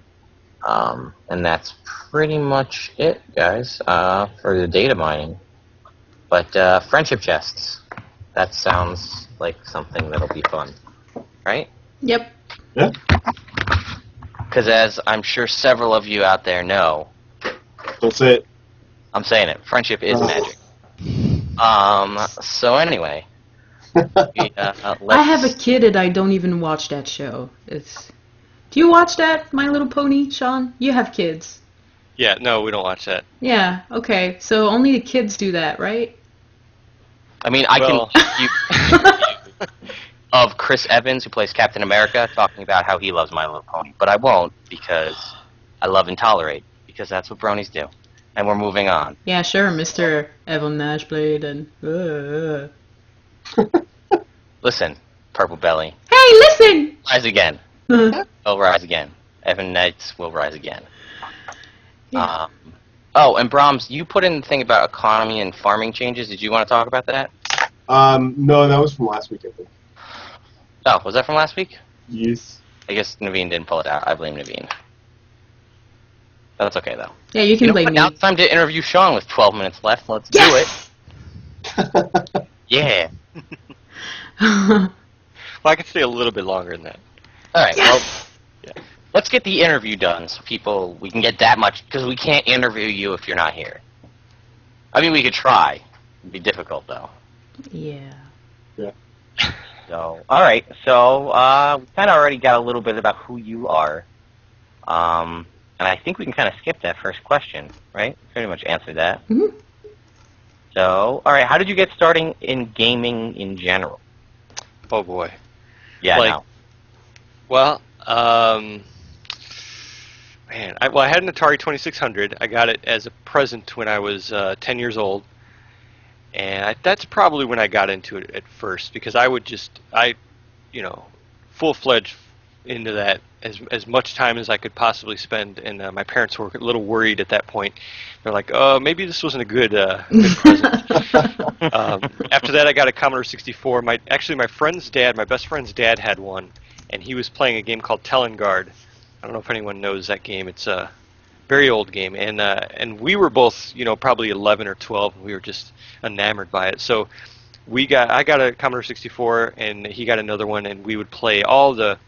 And that's pretty much it, guys, for the data mining. But friendship chests, that sounds like something that'll be fun, right? Yep. Yeah. Because as I'm sure several of you out there know, Don't say it. I'm saying it, friendship is magic. So anyway, I have a kid and I don't even watch that show. Do you watch that, My Little Pony, Shawn? You have kids. Yeah, no, we don't watch that. Yeah, okay. So only the kids do that, right? I mean, I can of Chris Evans, who plays Captain America, talking about how he loves My Little Pony. But I won't, because I love and tolerate, because that's what bronies do. And we're moving on. Yeah, sure, Mr. Evan Nashblade and... Listen, Purple Belly. Hey, listen! Rise again. Will rise again. Evan Knights will rise again. Yeah. And Bromms, you put in the thing about economy and farming changes. Did you want to talk about that? No, that was from last week, I think. Oh, was that from last week? Yes. I guess Naveen didn't pull it out. I blame Naveen. That's okay, though. Yeah, you can blame what? me. Now it's time to interview Shawn with 12 minutes left. Let's do it. Yeah. Well, I can stay a little bit longer than that. All right, well, let's get the interview done so we can get that much, because we can't interview you if you're not here. I mean, we could try. It'd be difficult, though. Yeah. Yeah. So, all right. So, we kind of already got a little bit about who you are. And I think we can kind of skip that first question, right? Pretty much answered that. Mm-hmm. So, all right. How did you get started in gaming in general? Oh, boy. Yeah, Like, I know. Well, man, I had an Atari 2600. I got it as a present when I was 10 years old. And that's probably when I got into it at first, because I would full-fledged into that as much time as I could possibly spend, and my parents were a little worried at that point. They're like, maybe this wasn't a good present. After that, I got a Commodore 64. My best friend's dad had one, and he was playing a game called Telengard. I don't know if anyone knows that game. It's a very old game, and we were both, probably 11 or 12, and we were just enamored by it. So I got a Commodore 64, and he got another one, and we would play all the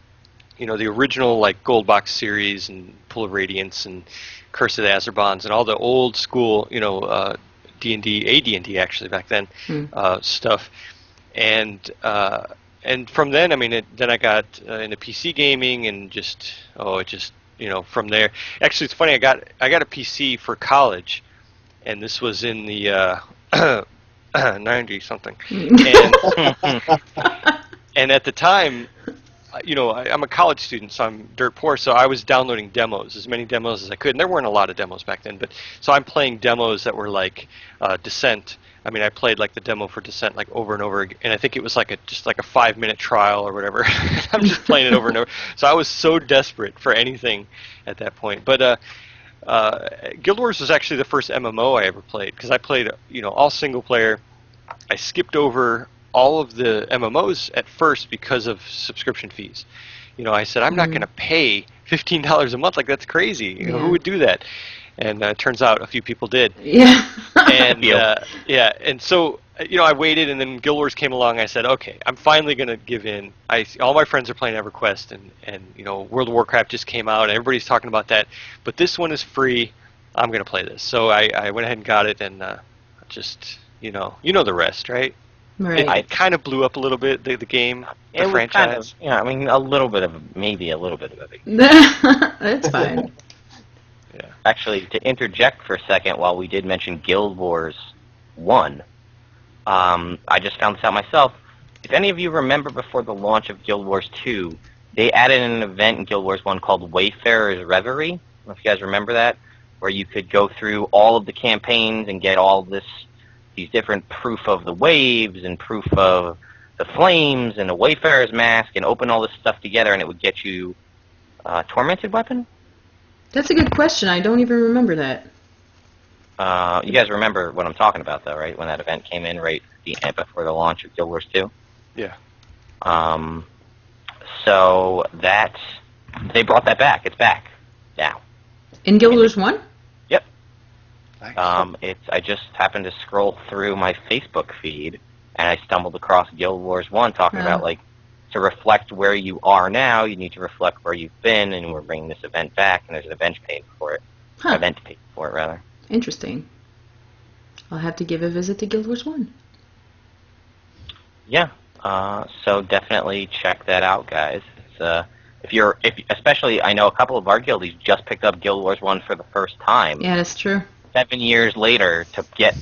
original like Gold Box series and Pool of Radiance and Curse of the Azerbands and all the old school, D&D, AD&D actually back then, stuff. And from then, then I got into PC gaming and from there. Actually, it's funny. I got a PC for college, and this was in the 90 something. And at the time, I'm a college student, so I'm dirt poor, so I was downloading demos, as many demos as I could, and there weren't a lot of demos back then, so I'm playing demos that were like Descent. I played like the demo for Descent like over and over again, and I think it was just like a 5-minute trial or whatever. I'm just playing it over and over. So I was so desperate for anything at that point. But Guild Wars was actually the first MMO I ever played, because I played all single player. I skipped over all of the MMOs at first because of subscription fees. I said, I'm not going to pay $15 a month. Like, that's crazy. Who would do that? And it turns out a few people did. Yeah. And and so I waited, and then Guild Wars came along. I said, okay, I'm finally going to give in. All my friends are playing EverQuest, and World of Warcraft just came out, and everybody's talking about that. But this one is free. I'm going to play this. So I went ahead and got it, and just the rest, right? Right. It kind of blew up a little bit, the game, the franchise. A little bit of it. That's fine. Yeah. Actually, to interject for a second, while we did mention Guild Wars 1, I just found this out myself. If any of you remember before the launch of Guild Wars 2, they added an event in Guild Wars 1 called Wayfarer's Reverie. I don't know if you guys remember that, where you could go through all of the campaigns and get all these different proof of the waves and proof of the flames and a Wayfarer's mask, and open all this stuff together, and it would get you a tormented weapon. That's a good question. I don't even remember that. You guys remember what I'm talking about, though, right? When that event came in right before the launch of Guild Wars 2? Yeah. So they brought that back. It's back now. In Guild Wars 1? Yep. Nice. I just happened to scroll through my Facebook feed, and I stumbled across Guild Wars 1 talking about, like, to reflect where you are now, you need to reflect where you've been, and we're bringing this event back, and there's an event page for it. Event page for it, rather. Interesting. I'll have to give a visit to Guild Wars 1. Yeah. So definitely check that out, guys. It's, especially, I know a couple of our guildies just picked up Guild Wars 1 for the first time. Yeah, that's true. 7 years later to get,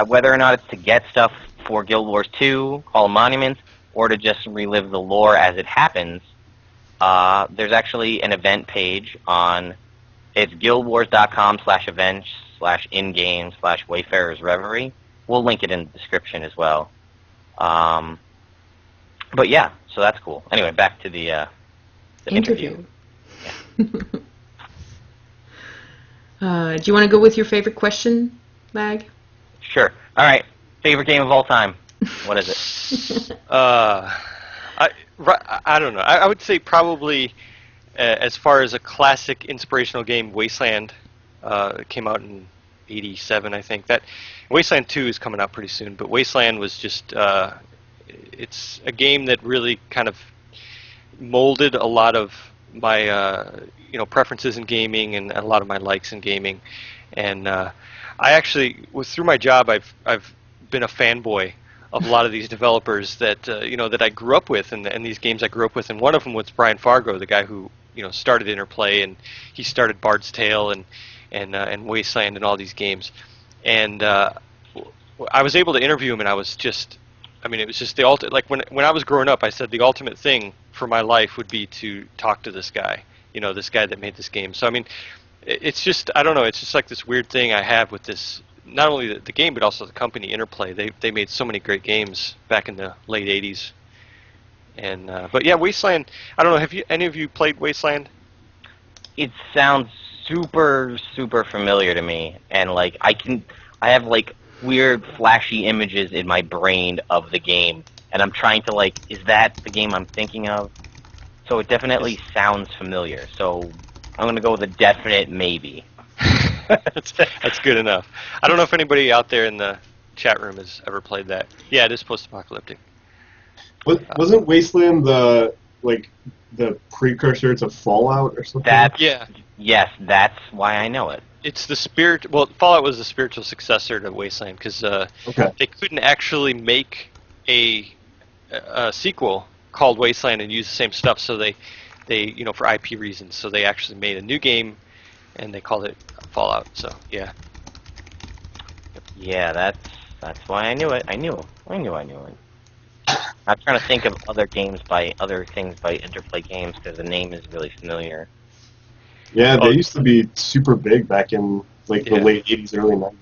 whether or not it's to get stuff for Guild Wars 2, Call of Monuments, or to just relive the lore as it happens, there's actually an event page on, it's guildwars.com/events/in-game/Wayfarer's Reverie. We'll link it in the description as well. But yeah, so that's cool. Anyway, back to the interview. Yeah. Do you want to go with your favorite question, Lag? Sure. All right. Favorite game of all time. What is it? I don't know. I would say probably, as far as a classic inspirational game, Wasteland. It came out in '87, I think. That Wasteland 2 is coming out pretty soon, but Wasteland was just it's a game that really kind of molded a lot of my preferences in gaming and a lot of my likes in gaming. And I actually, through my job, I've been a fanboy of a lot of these developers that that I grew up with, and these games I grew up with. And one of them was Brian Fargo, the guy who started Interplay, and he started Bard's Tale and Wasteland and all these games. And I was able to interview him, and I was just, it was just the ultimate. Like when I was growing up, I said the ultimate thing for my life would be to talk to this guy, this guy that made this game. So it's just, I don't know, it's just like this weird thing I have with this. Not only the game, but also the company Interplay. They made so many great games back in the late '80s, And but yeah, Wasteland. I don't know. Have any of you played Wasteland? It sounds super familiar to me, and like I have like weird flashy images in my brain of the game, and I'm trying to like, is that the game I'm thinking of? So it definitely sounds familiar. So I'm gonna go with a definite maybe. That's good enough. I don't know if anybody out there in the chat room has ever played that. Yeah, it is post-apocalyptic. Wasn't Wasteland the precursor to Fallout or something? Yes, that's why I know it. It's the spirit. Well, Fallout was the spiritual successor to Wasteland because they couldn't actually make a sequel called Wasteland and use the same stuff. So they for IP reasons. So they actually made a new game, and they called it Fallout. So yeah. Yeah, that's why I knew it. I knew it. I'm trying to think of other things by Interplay Games because the name is really familiar. Yeah, they used to be super big back in the late 80s, early 90s.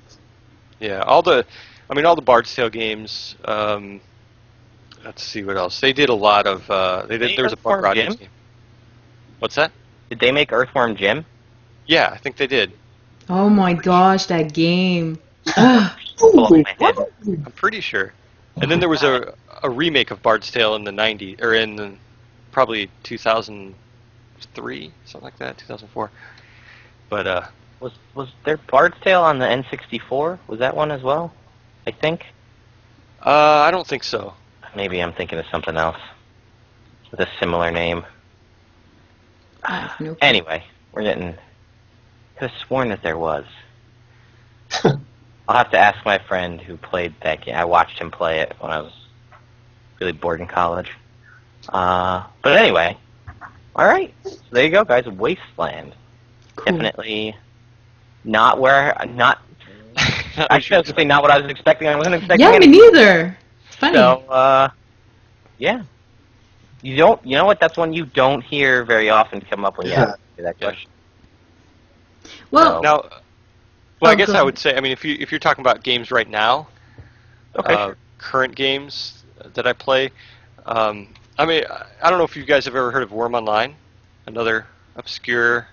Yeah, all the Bard's Tale games. Let's see what else. They did a lot of. There was a Buck Rogers game. What's that? Did they make Earthworm Jim? Yeah, I think they did. Oh my gosh, that game. I'm pretty sure. And then there was a remake of Bard's Tale in the 90s, or in probably 2003, something like that, 2004. But was there Bard's Tale on the N64? Was that one as well? I think. I don't think so. Maybe I'm thinking of something else with a similar name. Anyway, we're getting. I could have sworn that there was. I'll have to ask my friend who played that game. I watched him play it when I was really bored in college. But anyway, all right. So there you go, guys. Wasteland. Cool. Definitely not where actually, I was gonna say not what I was expecting. I wasn't expecting. Yeah, me neither. It's funny. So yeah. You don't. You know what? That's one you don't hear very often come up when you ask that question. Well, now. Well, I guess I would say, I mean, if you're talking about games right now, sure. Current games that I play, I mean, I don't know if you guys have ever heard of Worm Online, another obscure.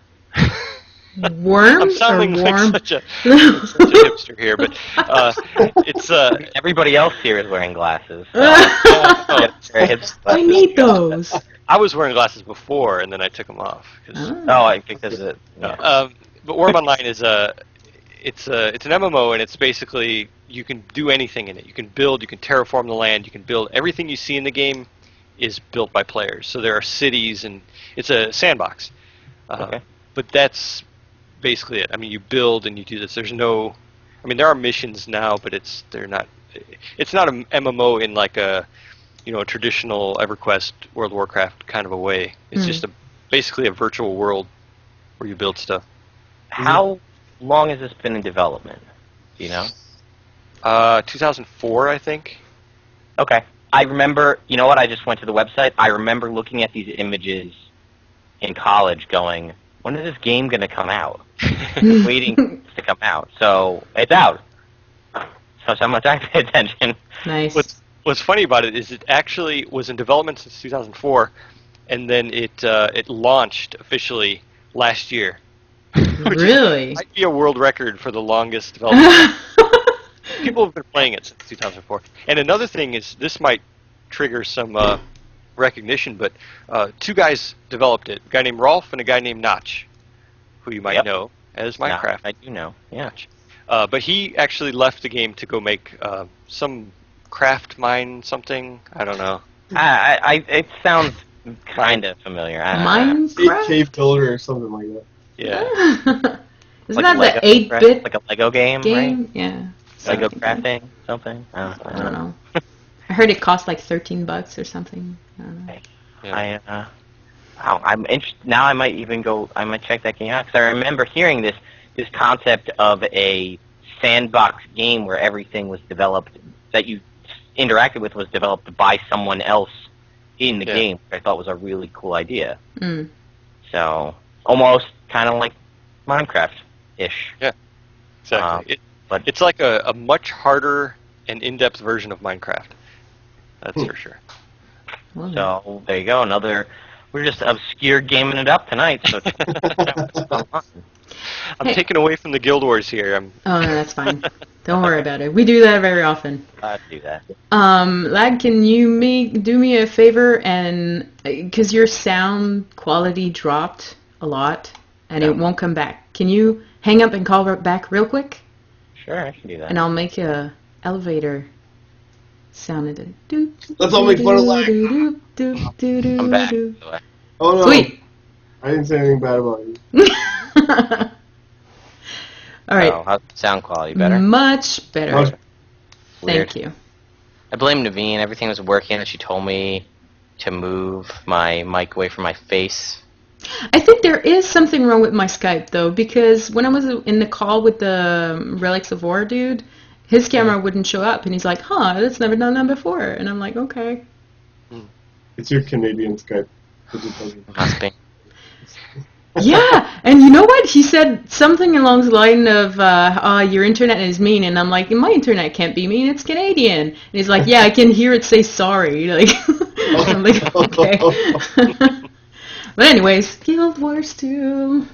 Worms I'm sounding or like worm? such a hipster here, but it's everybody else here is wearing glasses. So I need those. I was wearing glasses before, and then I took them off. Because it. Yeah. But Worm Online is it's an MMO, and it's basically you can do anything in it. You can build, you can terraform the land, you can build everything you see in the game is built by players. So there are cities, and it's a sandbox. But that's basically it. I mean, you build and you do this. There's no, I mean, there are missions now, but it's not an MMO in like a a traditional EverQuest World of Warcraft kind of a way. It's just basically a virtual world where you build stuff. How long has this been in development? Do you know? 2004, I think. Okay. I remember, you know what, I just went to the website. I remember looking at these images in college going, when is this game going to come out? Waiting to come out. So, it's out. So someone I pay attention. Nice. What's funny about it is it actually was in development since 2004, and then it launched officially last year. Really? Might be a world record for the longest development. People have been playing it since 2004. And another thing is, this might trigger some recognition, but two guys developed it. A guy named Rolf and a guy named Notch, who you might know as Minecraft. I do know, yeah. But he actually left the game to go make some craft mine something. I don't know. It sounds kind of familiar. Minecraft? Cave builder or something like that. Yeah. Isn't like that the 8-bit like a Lego game, right? Yeah. Lego crafting, something? I don't know. I heard it cost like $13 or something. I don't know. Yeah. I'm interested. Now I might even go. I might check that game out because I remember hearing this concept of a sandbox game where everything was developed that you interacted with was developed by someone else in the game, which I thought was a really cool idea. So almost kind of like Minecraft-ish. Yeah, exactly. But it's like a much harder and in-depth version of Minecraft. That's for sure. Well, So there you go. We're just obscure gaming it up tonight. So I'm Hey. taken away from the Guild Wars here. Oh, no, that's fine. Don't worry about it. We do that very often. I'd do that. Lad, can you do me a favor and because your sound quality dropped a lot and it won't come back. Can you hang up and call back real quick? Sure, I can do that. And I'll make a elevator sound. Let's all make fun of lag. I'm back. by the way. Oh no! Sweet. I didn't say anything bad about you. All right. So, how's the sound quality better? Much better. Much- Weird. Thank you. I blame Naveen. Everything was working, and she told me to move my mic away from my face. I think there is something wrong with my Skype though, because when I was in the call with the Relics of War dude, his camera wouldn't show up, and he's like, "Huh, that's never done that before." And I'm like, "Okay." It's your Canadian Skype. Which it doesn't. Must be. Yeah, and you know what? He said something along the line of, "Your internet is mean," and I'm like, "My internet can't be mean. It's Canadian." And he's like, "Yeah, I can hear it say sorry." Like, I'm like, "Okay." But anyways, Guild Wars 2.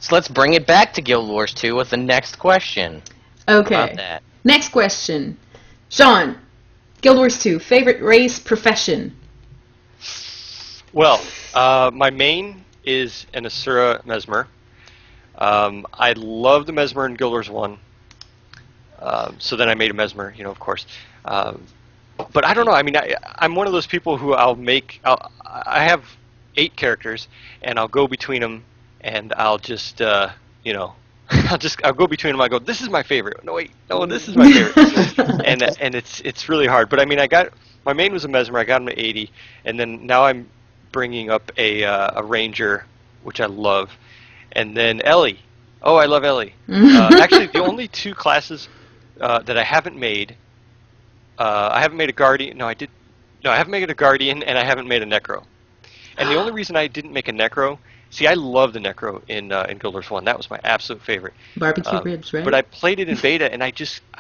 So let's bring it back to Guild Wars 2 with the next question. How about Okay. that? Next question. Shawn, Guild Wars 2, favorite race, profession? Well, my main is an Asura Mesmer. I love the Mesmer in Guild Wars 1. So then I made a Mesmer, of course. But I don't know. I mean, I'm one of those people who I have 8 characters, and I'll go between them, and I'll just, I'll go between them. I go, this is my favorite. No, wait, no, this is my favorite. and it's really hard. But I mean, my main was a Mesmer. I got him to 80, and then now I'm bringing up a Ranger, which I love, and then Ellie. Oh, I love Ellie. Actually, the only 2 classes that I haven't made. I haven't made a Guardian. No, I did. No, I haven't made a Guardian, and I haven't made a Necro. And the only reason I didn't make a Necro, see, I love the Necro in Guild Wars 1. That was my absolute favorite. Barbecue ribs, right? But I played it in beta, and I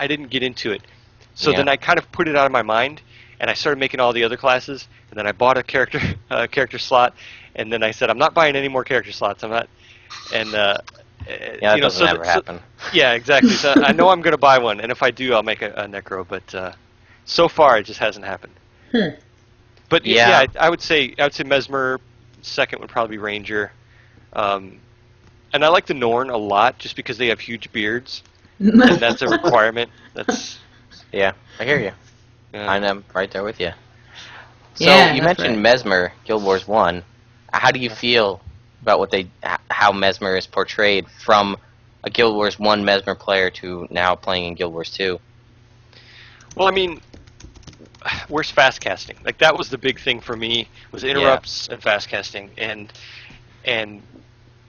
didn't get into it. So Yeah. then I kind of put it out of my mind, and I started making all the other classes. And then I bought a character slot, and then I said, I'm not buying any more character slots. I'm not. And Yeah, that doesn't ever happen. yeah, exactly. So I know I'm going to buy one, and if I do, I'll make a Necro. But so far, it just hasn't happened. But Yeah. I would say Mesmer. Second would probably be Ranger. And I like the Norn a lot, just because they have huge beards, and that's a requirement. That's Yeah, I hear you. yeah. I'm right there with you. So Yeah, you that's mentioned right. Mesmer, Guild Wars 1. How do you feel about how Mesmer is portrayed from a Guild Wars 1 Mesmer player to now playing in Guild Wars 2? Well, I mean, where's fast casting? Like, that was the big thing for me, was interrupts and fast casting. And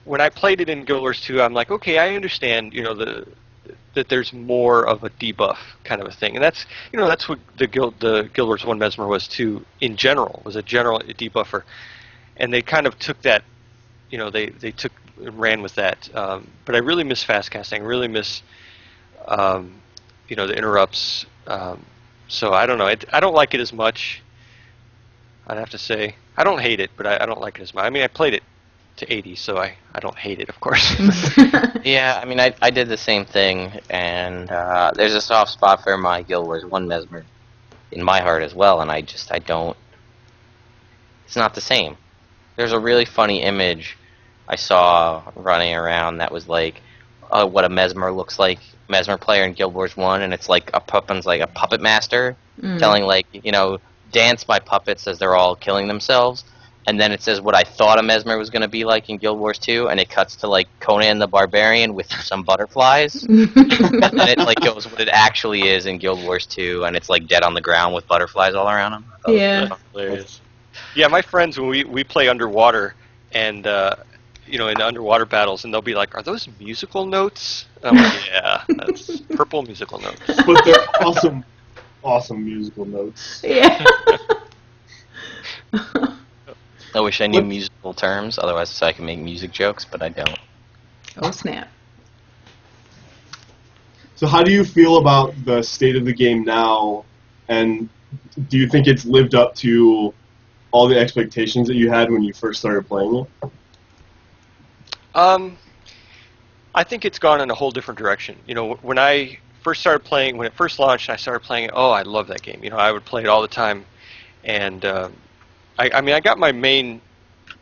when I played it in Guild Wars 2, I'm like, okay, I understand, that there's more of a debuff kind of a thing. And that's what the Guild Wars 1 Mesmer was too, in general, was a general debuffer. And they kind of took that, they took and ran with that. But I really miss fast casting. I really miss, the interrupts. So I don't know. I don't like it as much. I'd have to say I don't hate it, but I don't like it as much. I mean, I played it to 80, so I don't hate it, of course. Yeah, I mean, I did the same thing, and there's a soft spot for my Guild Wars 1 Mesmer in my heart as well, and I don't... It's not the same. There's a really funny image I saw running around that was like what a Mesmer looks like, Mesmer player in Guild Wars 1, and it's like a puppet master telling, like, dance my puppets as they're all killing themselves. And then it says what I thought a Mesmer was going to be like in Guild Wars 2, and it cuts to, like, Conan the Barbarian with some butterflies. And then it, like, goes what it actually is in Guild Wars 2, and it's, like, dead on the ground with butterflies all around him. Yeah. Hilarious. Yeah, my friends, when we play underwater, and in underwater battles, and they'll be like, "Are those musical notes?" And I'm like, "Yeah, that's purple musical notes." But they're awesome, awesome musical notes. Yeah. I wish I knew musical terms, otherwise so I can make music jokes, but I don't. Oh, snap. So how do you feel about the state of the game now, and do you think it's lived up to all the expectations that you had when you first started playing it? I think it's gone in a whole different direction. You know, when I first started playing, when it first launched, and I started playing it. Oh, I love that game. You know, I would play it all the time, and I mean, I got my main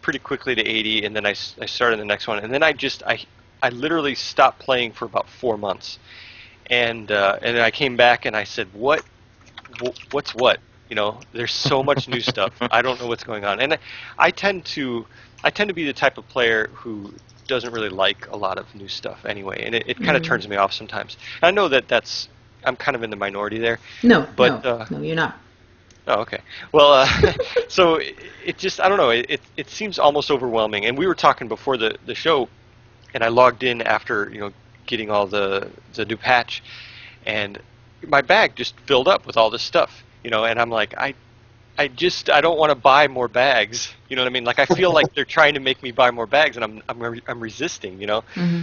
pretty quickly to 80, and then I started the next one, and then I literally stopped playing for about 4 months, and then I came back and I said, what's what? You know, there's so much new stuff. I don't know what's going on, and I tend to be the type of player who doesn't really like a lot of new stuff anyway, and it kind of turns me off sometimes. And I know that's I'm kind of in the minority there. No, but no, you're not. Oh, okay. Well, so it just, I don't know, it seems almost overwhelming. And we were talking before the show, and I logged in after, you know, getting all the new patch, and my bag just filled up with all this stuff, you know, and I'm like, I don't want to buy more bags, you know what I mean? Like, I feel like they're trying to make me buy more bags, and I'm resisting, you know? Mm-hmm.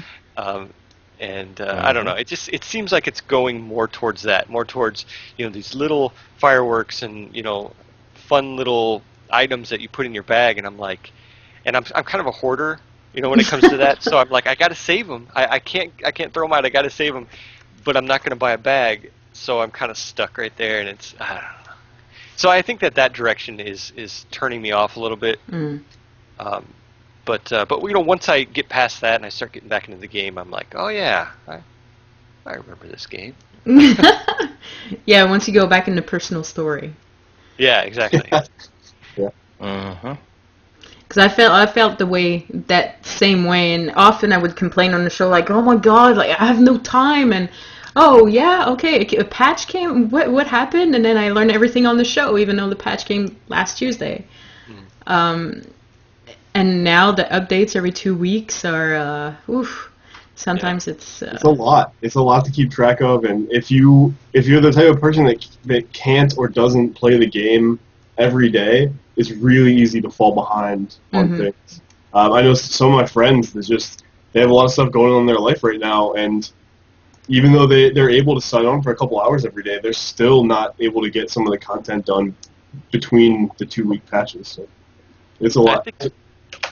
I don't know. It seems like it's going more towards that, more towards, you know, these little fireworks and, you know, fun little items that you put in your bag. And I'm like, and I'm kind of a hoarder, you know, when it comes to that. So I'm like, I got to save them. I can't throw them out. I got to save them, but I'm not going to buy a bag. So I'm kind of stuck right there, and it's, I don't know. So I think that direction is turning me off a little bit. But you know, once I get past that and I start getting back into the game, I'm like, oh yeah, I remember this game. Yeah, once you go back into personal story. Yeah, exactly. Yeah. Mm-hmm. Because I felt that same way, and often I would complain on the show like, oh my god, like I have no time, and oh yeah, okay, a patch came, what happened? And then I learned everything on the show, even though the patch came last Tuesday. And now the updates every 2 weeks are, sometimes it's a lot. It's a lot to keep track of, and if you're the type of person that can't or doesn't play the game every day, it's really easy to fall behind on things. I know some of my friends that they have a lot of stuff going on in their life right now, and even though they're able to sign on for a couple hours every day, they're still not able to get some of the content done between the 2-week patches. So it's a lot.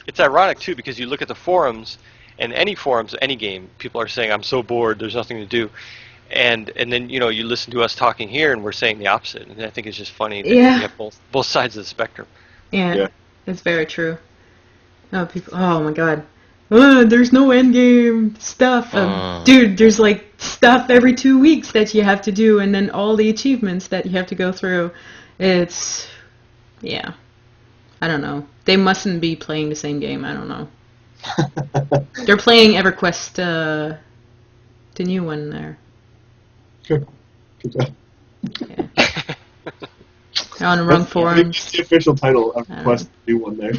It's ironic too, because you look at the forums, and any forums, any game, people are saying, I'm so bored, there's nothing to do. And then, you know, you listen to us talking here, and we're saying the opposite. And I think it's just funny that you have both sides of the spectrum. Yeah, it's very true. Oh my god. There's no endgame stuff. Dude, there's like stuff every 2 weeks that you have to do, and then all the achievements that you have to go through. It's, yeah. I don't know. They mustn't be playing the same game. I don't know. They're playing EverQuest, the new one there. Good job. Yeah. They're on the wrong forum. I think it's the official title of EverQuest, the new one there.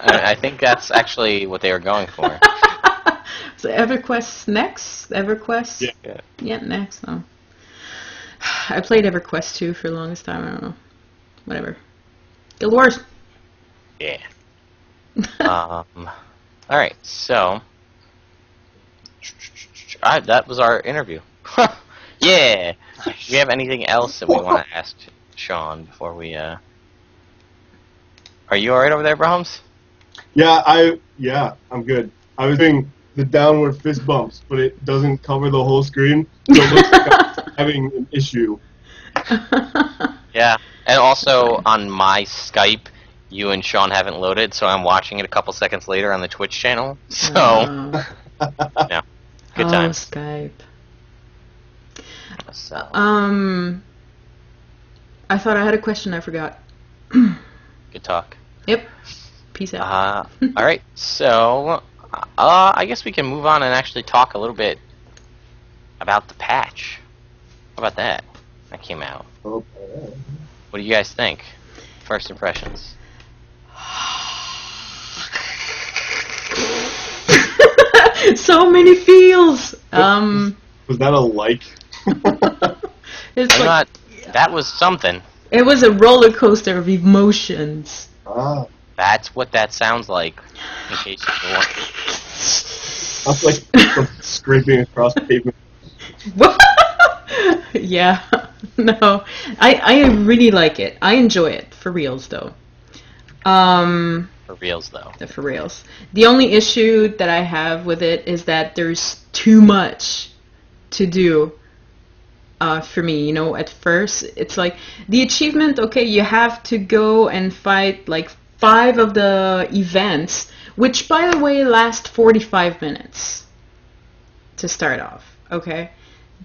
I think that's actually what they were going for. So EverQuest next? EverQuest? Yeah, next. Oh. I played EverQuest 2 for the longest time. I don't know. Whatever. Guild Wars. Yeah. Alright, so that was our interview. Yeah. Do we have anything else that we want to ask Shawn before we Are you alright over there, Brahms? Yeah, I'm good. I was doing the downward fist bumps, but it doesn't cover the whole screen, so it looks like I'm having an issue. Yeah, and also on my Skype, you and Shawn haven't loaded, so I'm watching it a couple seconds later on the Twitch channel. So, yeah, good times. Skype. So. I thought I had a question. I forgot. Good talk. Yep. Peace out. All right, so I guess we can move on and actually talk a little bit about the patch. How about that? That came out. Okay. What do you guys think? First impressions. So many feels. Was that a like? It's like, that was something. It was a roller coaster of emotions. That's what that sounds like. In case you want. That's like scraping across pavement. Yeah. No, I really like it. I enjoy it, for reals, though. For reals, though. For reals. The only issue that I have with it is that there's too much to do for me. You know, at first, it's like the achievement, okay, you have to go and fight like 5 of the events, which, by the way, last 45 minutes to start off, okay?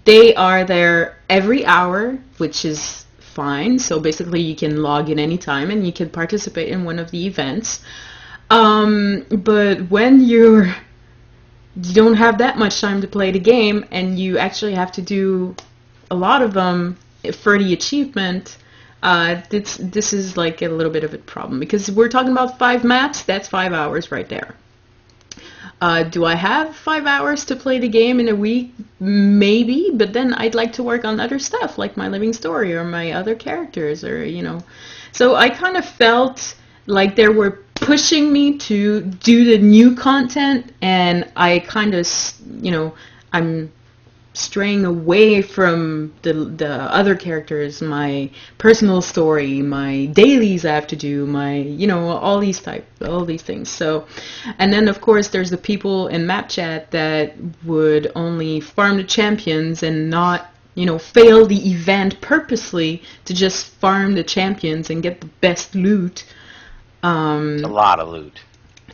They are there every hour, which is fine. So basically, you can log in anytime and you can participate in one of the events. But when you don't have that much time to play the game and you actually have to do a lot of them for the achievement, this is like a little bit of a problem, because we're talking about 5 maps. That's 5 hours right there. Do I have 5 hours to play the game in a week? Maybe, but then I'd like to work on other stuff, like my living story or my other characters, or, you know. So I kind of felt like they were pushing me to do the new content, and I kind of, you know, I'm straying away from the other characters, my personal story, my dailies I have to do, my, you know, all these things. So, and then of course there's the people in map chat that would only farm the champions and not, you know, fail the event purposely to just farm the champions and get the best loot. It's a lot of loot.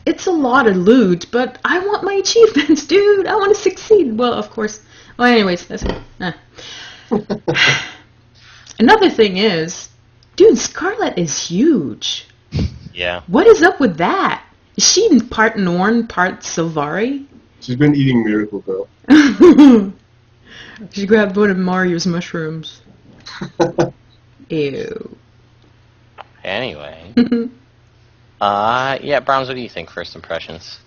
It's a lot of loot, but I want my achievements, dude. I want to succeed. Well, of course. Well, anyways, that's it. Another thing is, dude, Scarlet is huge. Yeah. What is up with that? Is she part Norn, part Sylvari? She's been eating Miracle Girl. She grabbed one of Mario's mushrooms. Ew. Anyway. Yeah, Browns, what do you think, first impressions?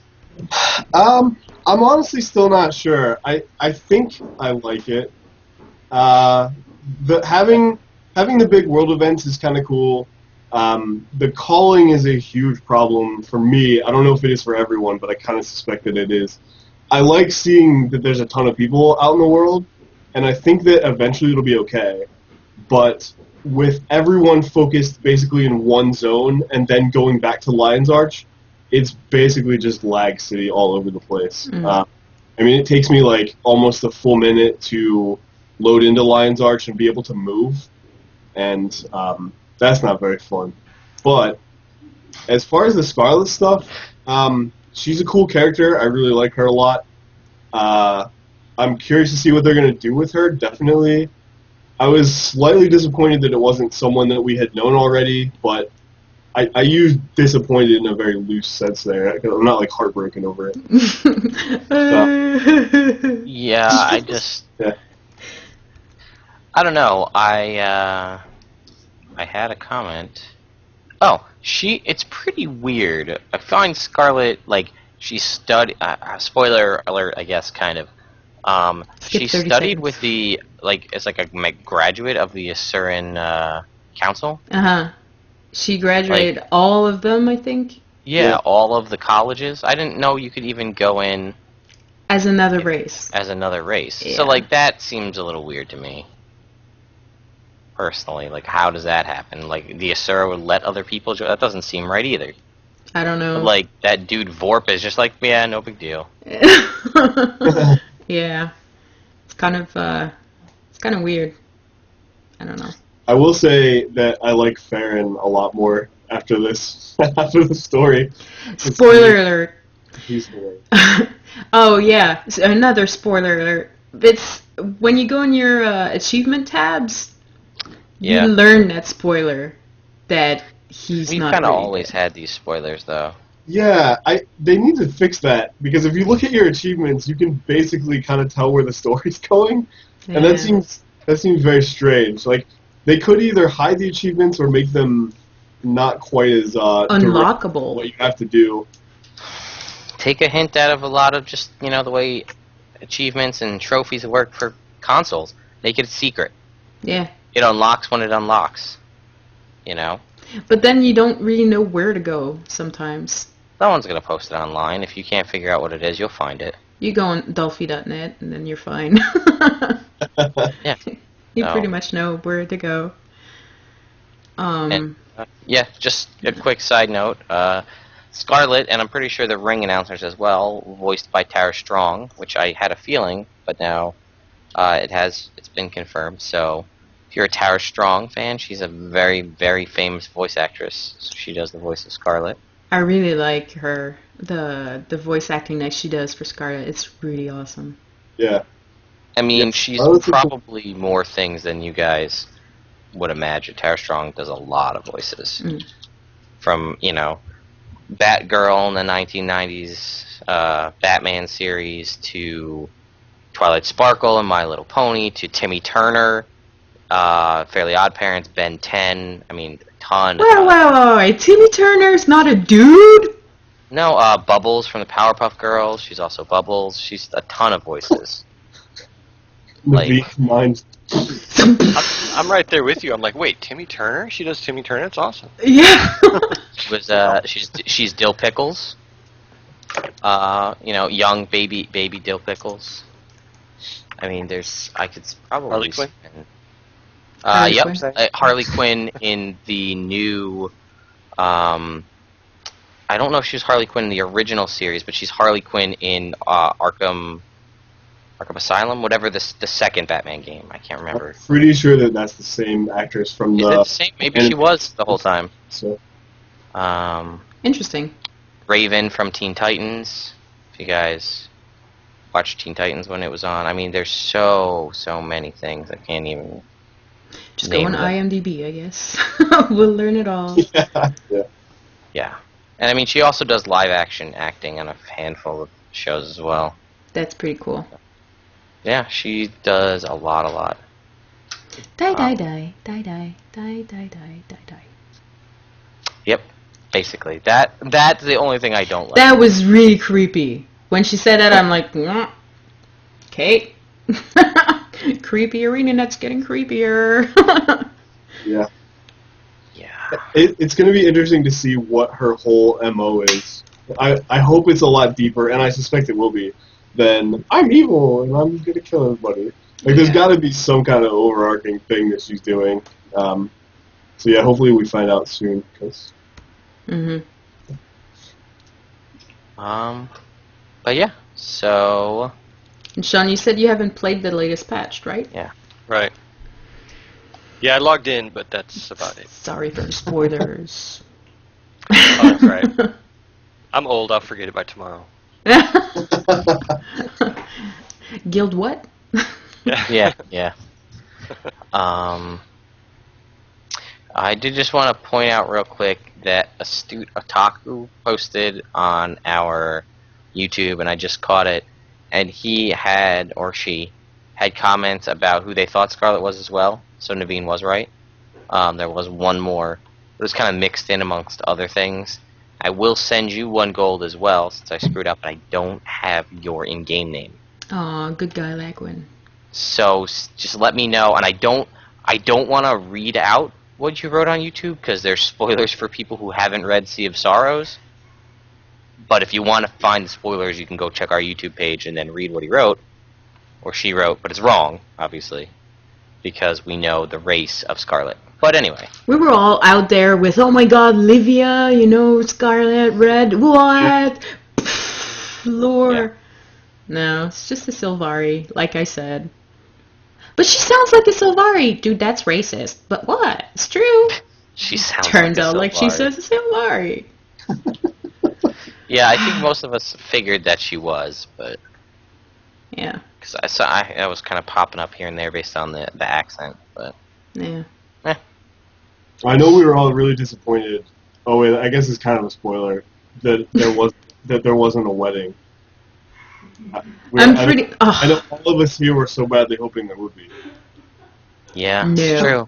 I'm honestly still not sure. I think I like it. Having the big world events is kind of cool. The calling is a huge problem for me. I don't know if it is for everyone, but I kind of suspect that it is. I like seeing that there's a ton of people out in the world, and I think that eventually it'll be okay. But with everyone focused basically in one zone and then going back to Lion's Arch, it's basically just lag city all over the place. I mean, it takes me like almost a full minute to load into Lion's Arch and be able to move, and that's not very fun. But as far as the Scarlet stuff, she's a cool character. I really like her a lot. I'm curious to see what they're going to do with her, definitely. I was slightly disappointed that it wasn't someone that we had known already, but I use disappointed in a very loose sense there. I'm not like heartbroken over it. Yeah, I just... Yeah. I don't know. I had a comment. Oh, it's pretty weird. I find Scarlet, like, she studied... spoiler alert, I guess, kind of. She studied seconds. with the, like, as like a graduate of the Asuran Council. Uh-huh. She graduated all of them, I think. Yeah, all of the colleges. I didn't know you could even go in As another race. as another race. Yeah. So, like, that seems a little weird to me. Personally, like, how does that happen? Like, the Asura would let other people join? That doesn't seem right either. I don't know. But, like, that dude Vorp is just like, yeah, no big deal. Yeah. It's kind of weird. I don't know. I will say that I like Farron a lot more after this, after the story. Spoiler alert. He's great. Oh yeah, another spoiler alert. It's when you go in your achievement tabs, Yeah. you learn that spoiler that he's We've not kind of ready always yet. had these spoilers, though. Yeah, they need to fix that, because if you look at your achievements, you can basically kind of tell where the story's going, and that seems very strange. Like, they could either hide the achievements or make them not quite as direct unlockable. what you have to do. Take a hint out of a lot of just, you know, the way achievements and trophies work for consoles. Make it a secret. Yeah. It unlocks when it unlocks. You know? But then you don't really know where to go sometimes. No one's going to post it online. If you can't figure out what it is, you'll find it. You go on Dolphy.net and then you're fine. Yeah. You No. pretty much know where to go. And, yeah, just a quick side note. Scarlet, and I'm pretty sure the ring announcers as well, voiced by Tara Strong, which I had a feeling, but now it's been confirmed. So if you're a Tara Strong fan, she's a very, very famous voice actress. So she does the voice of Scarlet. I really like her, the voice acting that she does for Scarlet. It's really awesome. Yeah. I mean, Yeah, she's Scarlet's a cool- probably more things than you guys would imagine. Tara Strong does a lot of voices. From, Batgirl in the 1990s, Batman series, to Twilight Sparkle and My Little Pony, to Timmy Turner, Fairly Odd Parents, Ben 10. I mean, a ton. Wait. Timmy Turner's not a dude? No, Bubbles from the Powerpuff Girls. She's also Bubbles. She's a ton of voices. Naveen, mine's I'm right there with you. I'm like, wait, Timmy Turner? She does Timmy Turner? That's awesome. Yeah. She's Dill Pickles. Young baby Dill Pickles. I mean, I could probably Harley Quinn? Harley yep, Quinn. Harley Quinn in the new. I don't know if she's Harley Quinn in the original series, but she's Harley Quinn in Arkham Asylum, whatever the second Batman game. I can't remember. I'm pretty sure that's the same actress from Is it the same? Maybe she was the whole time. So Interesting. Raven from Teen Titans. If you guys watched Teen Titans when it was on, I mean, there's so many things I can't even. Just go on them. IMDb, I guess. We'll learn it all. Yeah, and I mean, she also does live action acting on a handful of shows as well. That's pretty cool. Yeah, she does a lot. Die. Yep, basically. That's the only thing I don't like. That was really creepy. When she said that, I'm like, okay. Creepy arena, that's getting creepier. yeah. Yeah. It's going to be interesting to see what her whole MO is. I hope it's a lot deeper, and I suspect it will be, than I'm evil and I'm going to kill everybody. Like, there's got to be some kind of overarching thing that she's doing. So yeah, hopefully we find out soon. But yeah, so. And Shawn, you said you haven't played the latest patch, right? Yeah. Right. Yeah, I logged in, but that's about it. Sorry for the spoilers. Oh, that's right. I'm old. I'll forget it by tomorrow. Guild what? Yeah. I did just want to point out real quick that Astute Otaku posted on our YouTube, and I just caught it, and he had, or she, had comments about who they thought Scarlet was as well, so Naveen was right. There was one more. It was kind of mixed in amongst other things. I will send you 1 gold as well, since I screwed up and I don't have your in-game name. Aw, good guy, Lagywn. So just let me know, and I don't want to read out what you wrote on YouTube, because there's spoilers for people who haven't read Sea of Sorrows. But if you want to find the spoilers, you can go check our YouTube page and then read what he wrote, or she wrote, but it's wrong, obviously, because we know the race of Scarlet. But anyway. We were all out there with, oh my god, Livia, Scarlet, Red, what? Lore. Yeah. No, it's just a Sylvari, like I said. But she sounds like a Sylvari. Dude, that's racist. But what? It's true. She sounds Turns like a out like she Sylvari. says a Sylvari. Yeah, I think most of us figured that she was, but Yeah. because I was kind of popping up here and there based on the accent, but Yeah. I know we were all really disappointed. Oh wait, I guess it's kind of a spoiler that there wasn't a wedding. I know all of us here were so badly hoping there would be. yeah, No. it's true.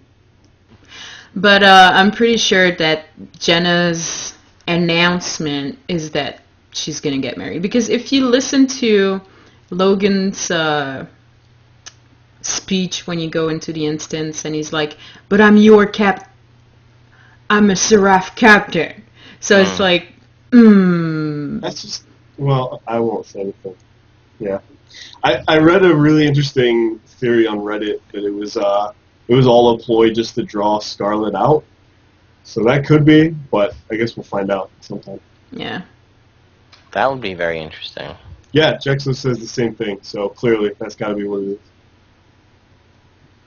But I'm pretty sure that Jenna's announcement is that she's gonna get married. Because if you listen to Logan's speech when you go into the instance, and he's like, "But I'm I'm a Seraph captain," so it's like, That's just, well, I won't say anything. Yeah. I read a really interesting theory on Reddit that it was all a ploy just to draw Scarlet out. So that could be, but I guess we'll find out sometime. Yeah. That would be very interesting. Yeah, Jexo says the same thing, so clearly that's got to be what it is.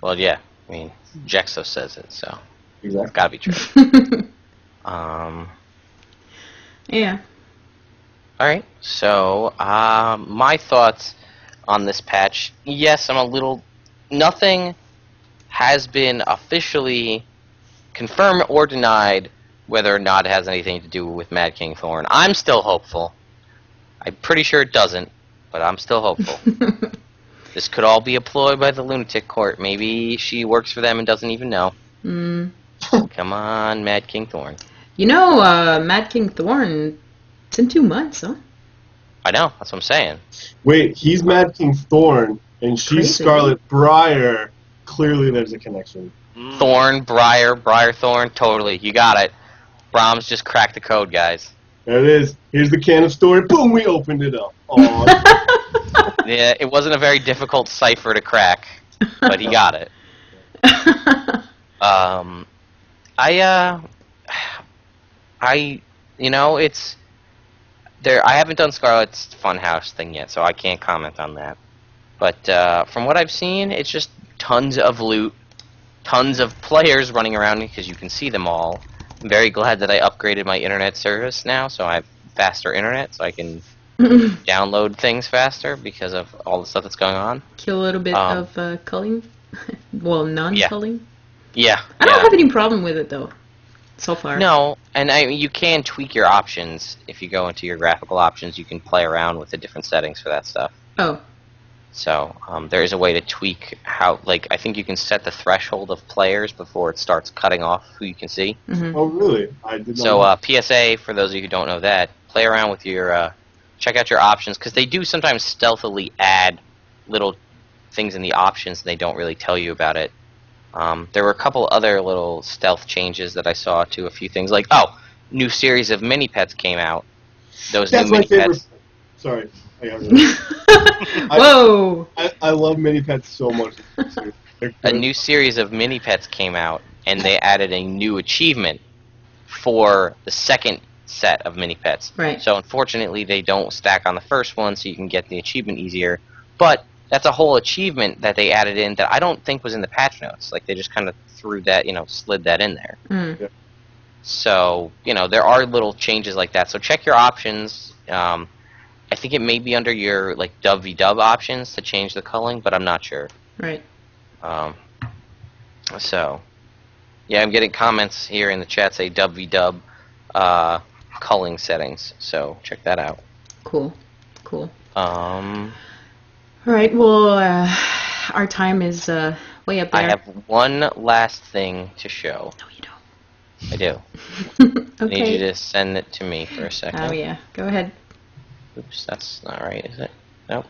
Well, yeah. I mean, Jexo says it, so it's Exactly. got to be true. Yeah. All right. So, my thoughts on this patch. Yes, I'm a little. Nothing has been officially confirmed or denied whether or not it has anything to do with Mad King Thorn. I'm still hopeful. I'm pretty sure it doesn't, but I'm still hopeful. This could all be a ploy by the Lunatic Court. Maybe she works for them and doesn't even know. Mm. Come on, Mad King Thorn. You know, Mad King Thorn, it's in 2 months, huh? I know. That's what I'm saying. Wait, he's Mad King Thorn, and she's Crazy. Scarlet Briar. Clearly there's a connection. Thorn, Briar, Thorn. Totally. You got it. Bromms just cracked the code, guys. There it is. Here's the can of story. Boom, we opened it up. Aw. Yeah, it wasn't a very difficult cipher to crack, but he got it. You know, it's there. I haven't done Scarlet's Funhouse thing yet, so I can't comment on that. But from what I've seen, it's just tons of loot, tons of players running around because you can see them all. I'm very glad that I upgraded my internet service now, so I have faster internet, so I can download things faster because of all the stuff that's going on. Kill a little bit of culling. Well, non-culling. Yeah. I don't have any problem with it, though, so far. No, and you can tweak your options. If you go into your graphical options, you can play around with the different settings for that stuff. Oh. So there is a way to tweak how, like, I think you can set the threshold of players before it starts cutting off who you can see. Mm-hmm. Oh, really? I did not So know. PSA, for those of you who don't know that, play around with your, check out your options, because they do sometimes stealthily add little things in the options and they don't really tell you about it. There were a couple other little stealth changes that I saw to a few things, like, new series of mini pets came out. Those That's new my mini favorite. pets. Sorry. I got rid of Whoa! I love mini pets so much. They're A good. new series of mini pets came out, and they added a new achievement for the second set of mini pets. Right. So unfortunately, they don't stack on the first one, so you can get the achievement easier. But that's a whole achievement that they added in that I don't think was in the patch notes. Like, they just kind of threw that, slid that in there. Mm. So, there are little changes like that. So check your options. I think it may be under your, like, dub v dub options to change the culling, but I'm not sure. Right. So, yeah, I'm getting comments here in the chat say dub v dub culling settings. So check that out. Cool. Cool. Um, All right. Well, our time is way up there. I have one last thing to show. No, you I do. don't. I need you Okay. to send it to me for a second. Oh yeah. Go ahead. Oops, that's not right, is it? No,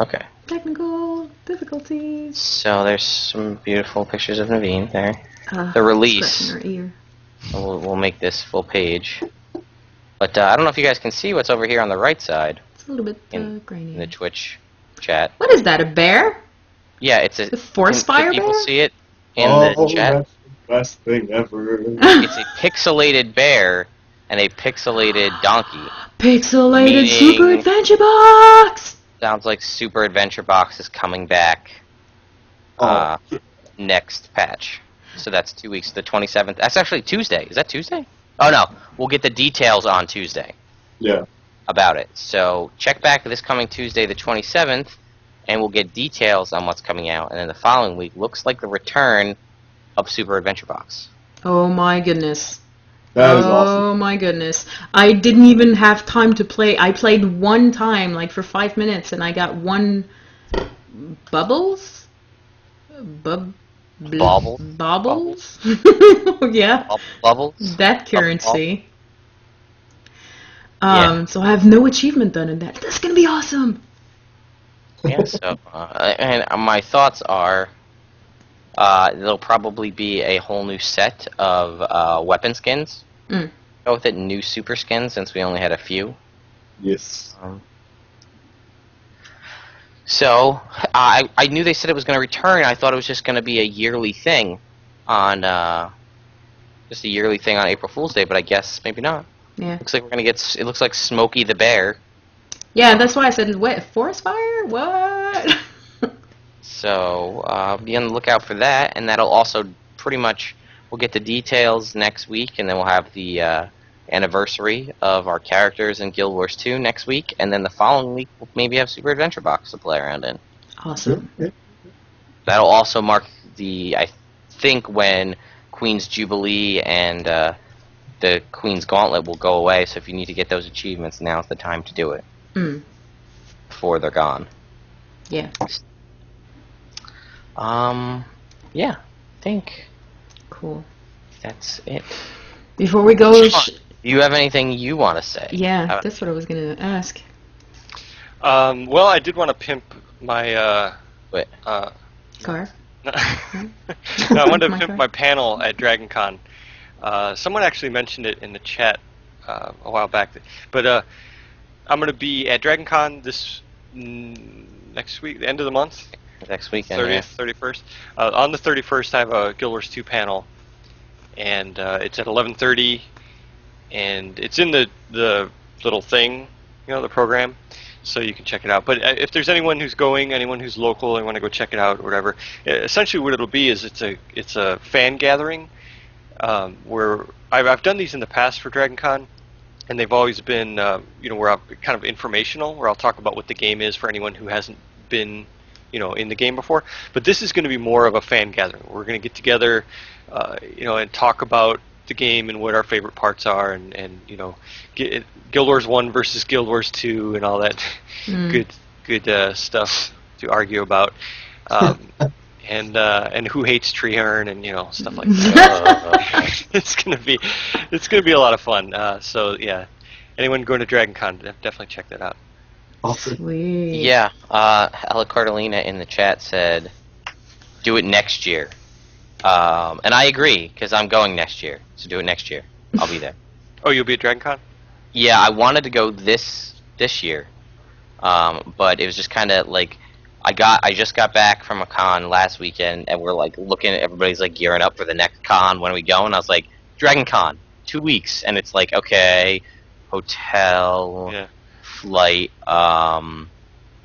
okay. Technical difficulties. So there's some beautiful pictures of Naveen there. The The release. Scratching her ear. We'll make this full page. But I don't know if you guys can see what's over here on the right side It's a little bit in grainy. the Twitch chat. What is that? A bear? Yeah, it's a. The forest can fire people bear? see it in Oh, the chat? that's the best thing ever. It's a pixelated bear and a pixelated donkey. Pixelated Meaning- Super Adventure Box. Sounds like Super Adventure Box is coming back Oh. next patch. So that's 2 weeks, the 27th. That's actually Tuesday. Is that Tuesday? Oh no, we'll get the details on Tuesday Yeah. about it. So check back this coming Tuesday, the 27th, and we'll get details on what's coming out. And then the following week looks like the return of Super Adventure Box. Oh my goodness. That is oh awesome. my goodness. I didn't even have time to play. I played one time, like for 5 minutes, and I got one bubbles? Baubles? Baubles? Yeah. Bubbles? That currency. Yeah. So I have no achievement done in that. That's gonna be awesome. Yeah, so, and my thoughts are, there'll probably be a whole new set of weapon skins. Mm. Go with it, new super skins, since we only had a few. Yes. So I knew they said it was going to return. I thought it was just going to be a yearly thing on April Fool's Day, but I guess maybe not. Yeah. Looks like we're going to get. It looks like Smokey the Bear. Yeah, that's why I said, wait, forest fire? What? So be on the lookout for that, and that'll also pretty much. We'll get the details next week, and then we'll have the anniversary of our characters in Guild Wars 2 next week, and then the following week we'll maybe have Super Adventure Box to play around in. Awesome. That'll also mark I think, when Queen's Jubilee and the Queen's Gauntlet will go away, so if you need to get those achievements, now's the time to do it. Before they're gone. Yeah. Yeah, I think Cool. that's it. Before we go... Shawn, do you have anything you want to say? Yeah, that's what I was going to ask. Well, I did want to pimp my... Wait. Car? No, I wanted to pimp my panel at DragonCon. Someone actually mentioned it in the chat a while back. But I'm going to be at DragonCon this next week, the end of the month. Next weekend, 30th, 31st. On the 31st, I have a Guild Wars 2 panel, and it's at 11:30, and it's in the little thing, the program, so you can check it out. But if there's anyone who's going, anyone who's local and want to go check it out or whatever, essentially what it'll be is it's a fan gathering where I've done these in the past for DragonCon, and they've always been where I'm kind of informational, where I'll talk about what the game is for anyone who hasn't been in the game before. But this is going to be more of a fan gathering. We're going to get together, and talk about the game and what our favorite parts are, and Guild Wars 1 versus Guild Wars 2 and all that good stuff to argue about, and who hates Treehorn and stuff like that. It's gonna be a lot of fun. So yeah, anyone going to DragonCon, definitely check that out. Awesome. Sweet. Yeah, Ella Cardellina in the chat said, do it next year. And I agree, because I'm going next year. So do it next year. I'll be there. Oh, you'll be at DragonCon? Yeah, I wanted to go this year. But it was just kind of like, I just got back from a con last weekend, and we're like looking at everybody's like gearing up for the next con. When are we going? I was like, DragonCon, 2 weeks. And it's like, okay, hotel... Yeah. Flight,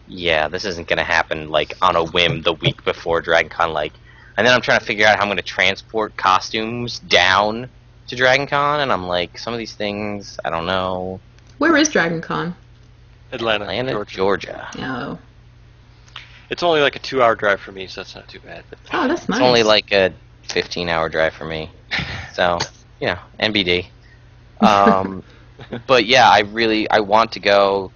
this isn't gonna happen like on a whim the week before DragonCon, and then I'm trying to figure out how I'm gonna transport costumes down to DragonCon, and I'm like, some of these things, I don't know. Where is DragonCon? Atlanta, Georgia. Oh. It's only like a 2-hour drive for me, so that's not too bad. Oh, that's nice. It's only like a 15-hour drive for me, so NBD. But yeah, I want to go.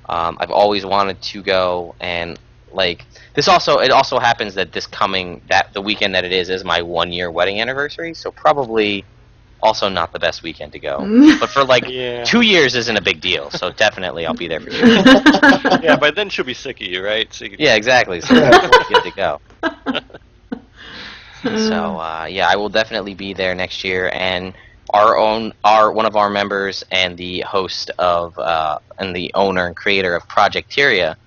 I've always wanted to go, and it also happens that the weekend that it is my 1-year wedding anniversary, so probably also not the best weekend to go. But for 2 years isn't a big deal, so definitely I'll be there for sure. Yeah, by then she'll be sick of you, right? So yeah, exactly. So we're good to go. So I will definitely be there next year, and one of our members and the host of and the owner and creator of Projecteria,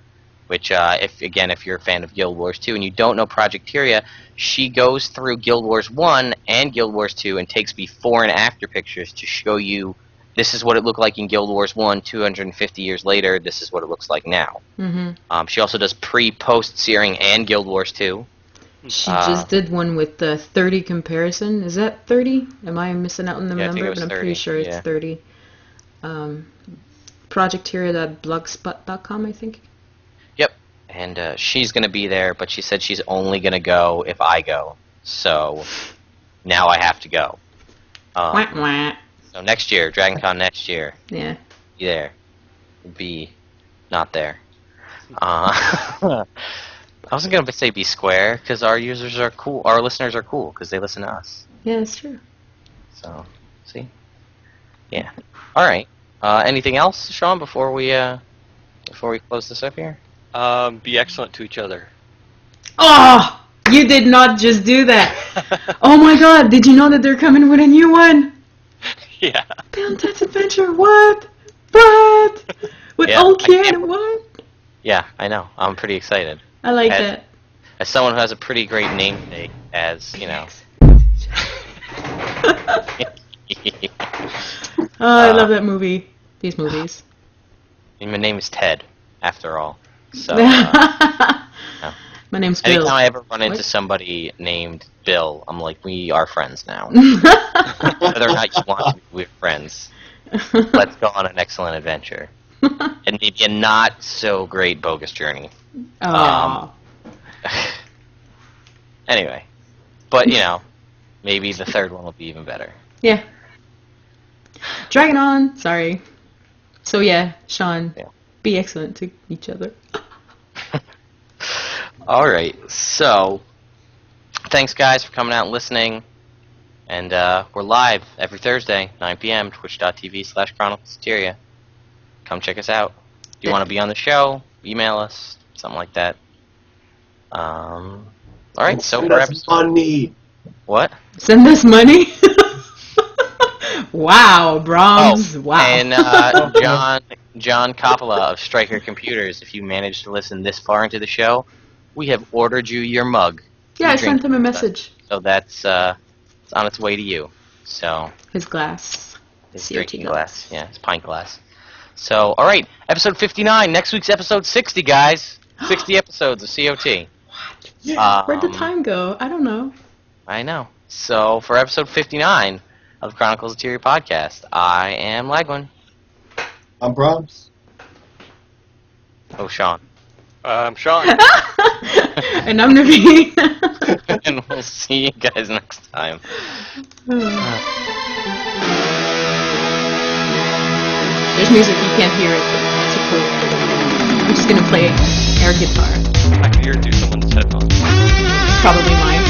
which if you're a fan of Guild Wars 2 and you don't know Projecteria, she goes through Guild Wars 1 and Guild Wars 2 and takes before and after pictures to show you this is what it looked like in Guild Wars 1 250 years later, this is what it looks like now. She also does pre-post searing and Guild Wars 2. She just did one with the 30 comparison. Is that 30? Am I missing out on the number? But I'm 30, pretty sure it's 30. Projecteria.blogspot.com, I think. Yep. And she's going to be there, but she said she's only going to go if I go. So now I have to go. Wah, wah. So next year, DragonCon next year. Yeah. Be there. Be not there. I wasn't going to say be square, because our users are cool. Our listeners are cool, because they listen to us. Yeah, that's true. So, see? Yeah. All right. Anything else, Shawn, before we close this up here? Be excellent to each other. Oh! You did not just do that. Oh my god, did you know that they're coming with a new one? Yeah. Bill and Ted's Adventure, what? What? With Yeah, old kid, what? Yeah, I know. I'm pretty excited. I like As- that. As someone who has a pretty great namesake, as you know. I love that movie. These movies. My name is Ted, after all. So, My name's Bill. anytime I ever run into What? somebody named Bill, I'm like, we are friends now. Whether or not you want to, we're friends. Let's go on an excellent adventure. And maybe a not so great bogus journey. Aw. Anyway. But, you know, maybe the third one will be even better. Yeah. Dragging on. Sorry. So yeah, Shawn, Yeah. be excellent to each other. Alright, so thanks guys for coming out and listening. And we're live every Thursday, 9 p.m., twitch.tv/chroniclesateria. Come check us out. If you want to be on the show, email us, something like that. Alright, so for episode... money. What? Send us money. Wow, Bromms. Wow. And John Coppola of Striker Computers, if you managed to listen this far into the show, we have ordered you your mug. Yeah, I You sent drink him a with us. message. So that's it's on its way to you. So His glass. his COT drinking glass. glass, yeah, his pint glass. So all right, episode 59. Next week's episode 60, guys. 60 episodes of COT. Where'd the time go? I don't know. I know. So for episode 59 of the Chronicles of Tyria podcast, I am lagywn. I'm Bromms. Oh, Shawn. I'm Shawn. And I'm Naveen. And we'll see you guys next time. There's music, you can't hear it, but it's cool. I'm just gonna play air guitar. I can hear it through someone's headphones. Probably mine.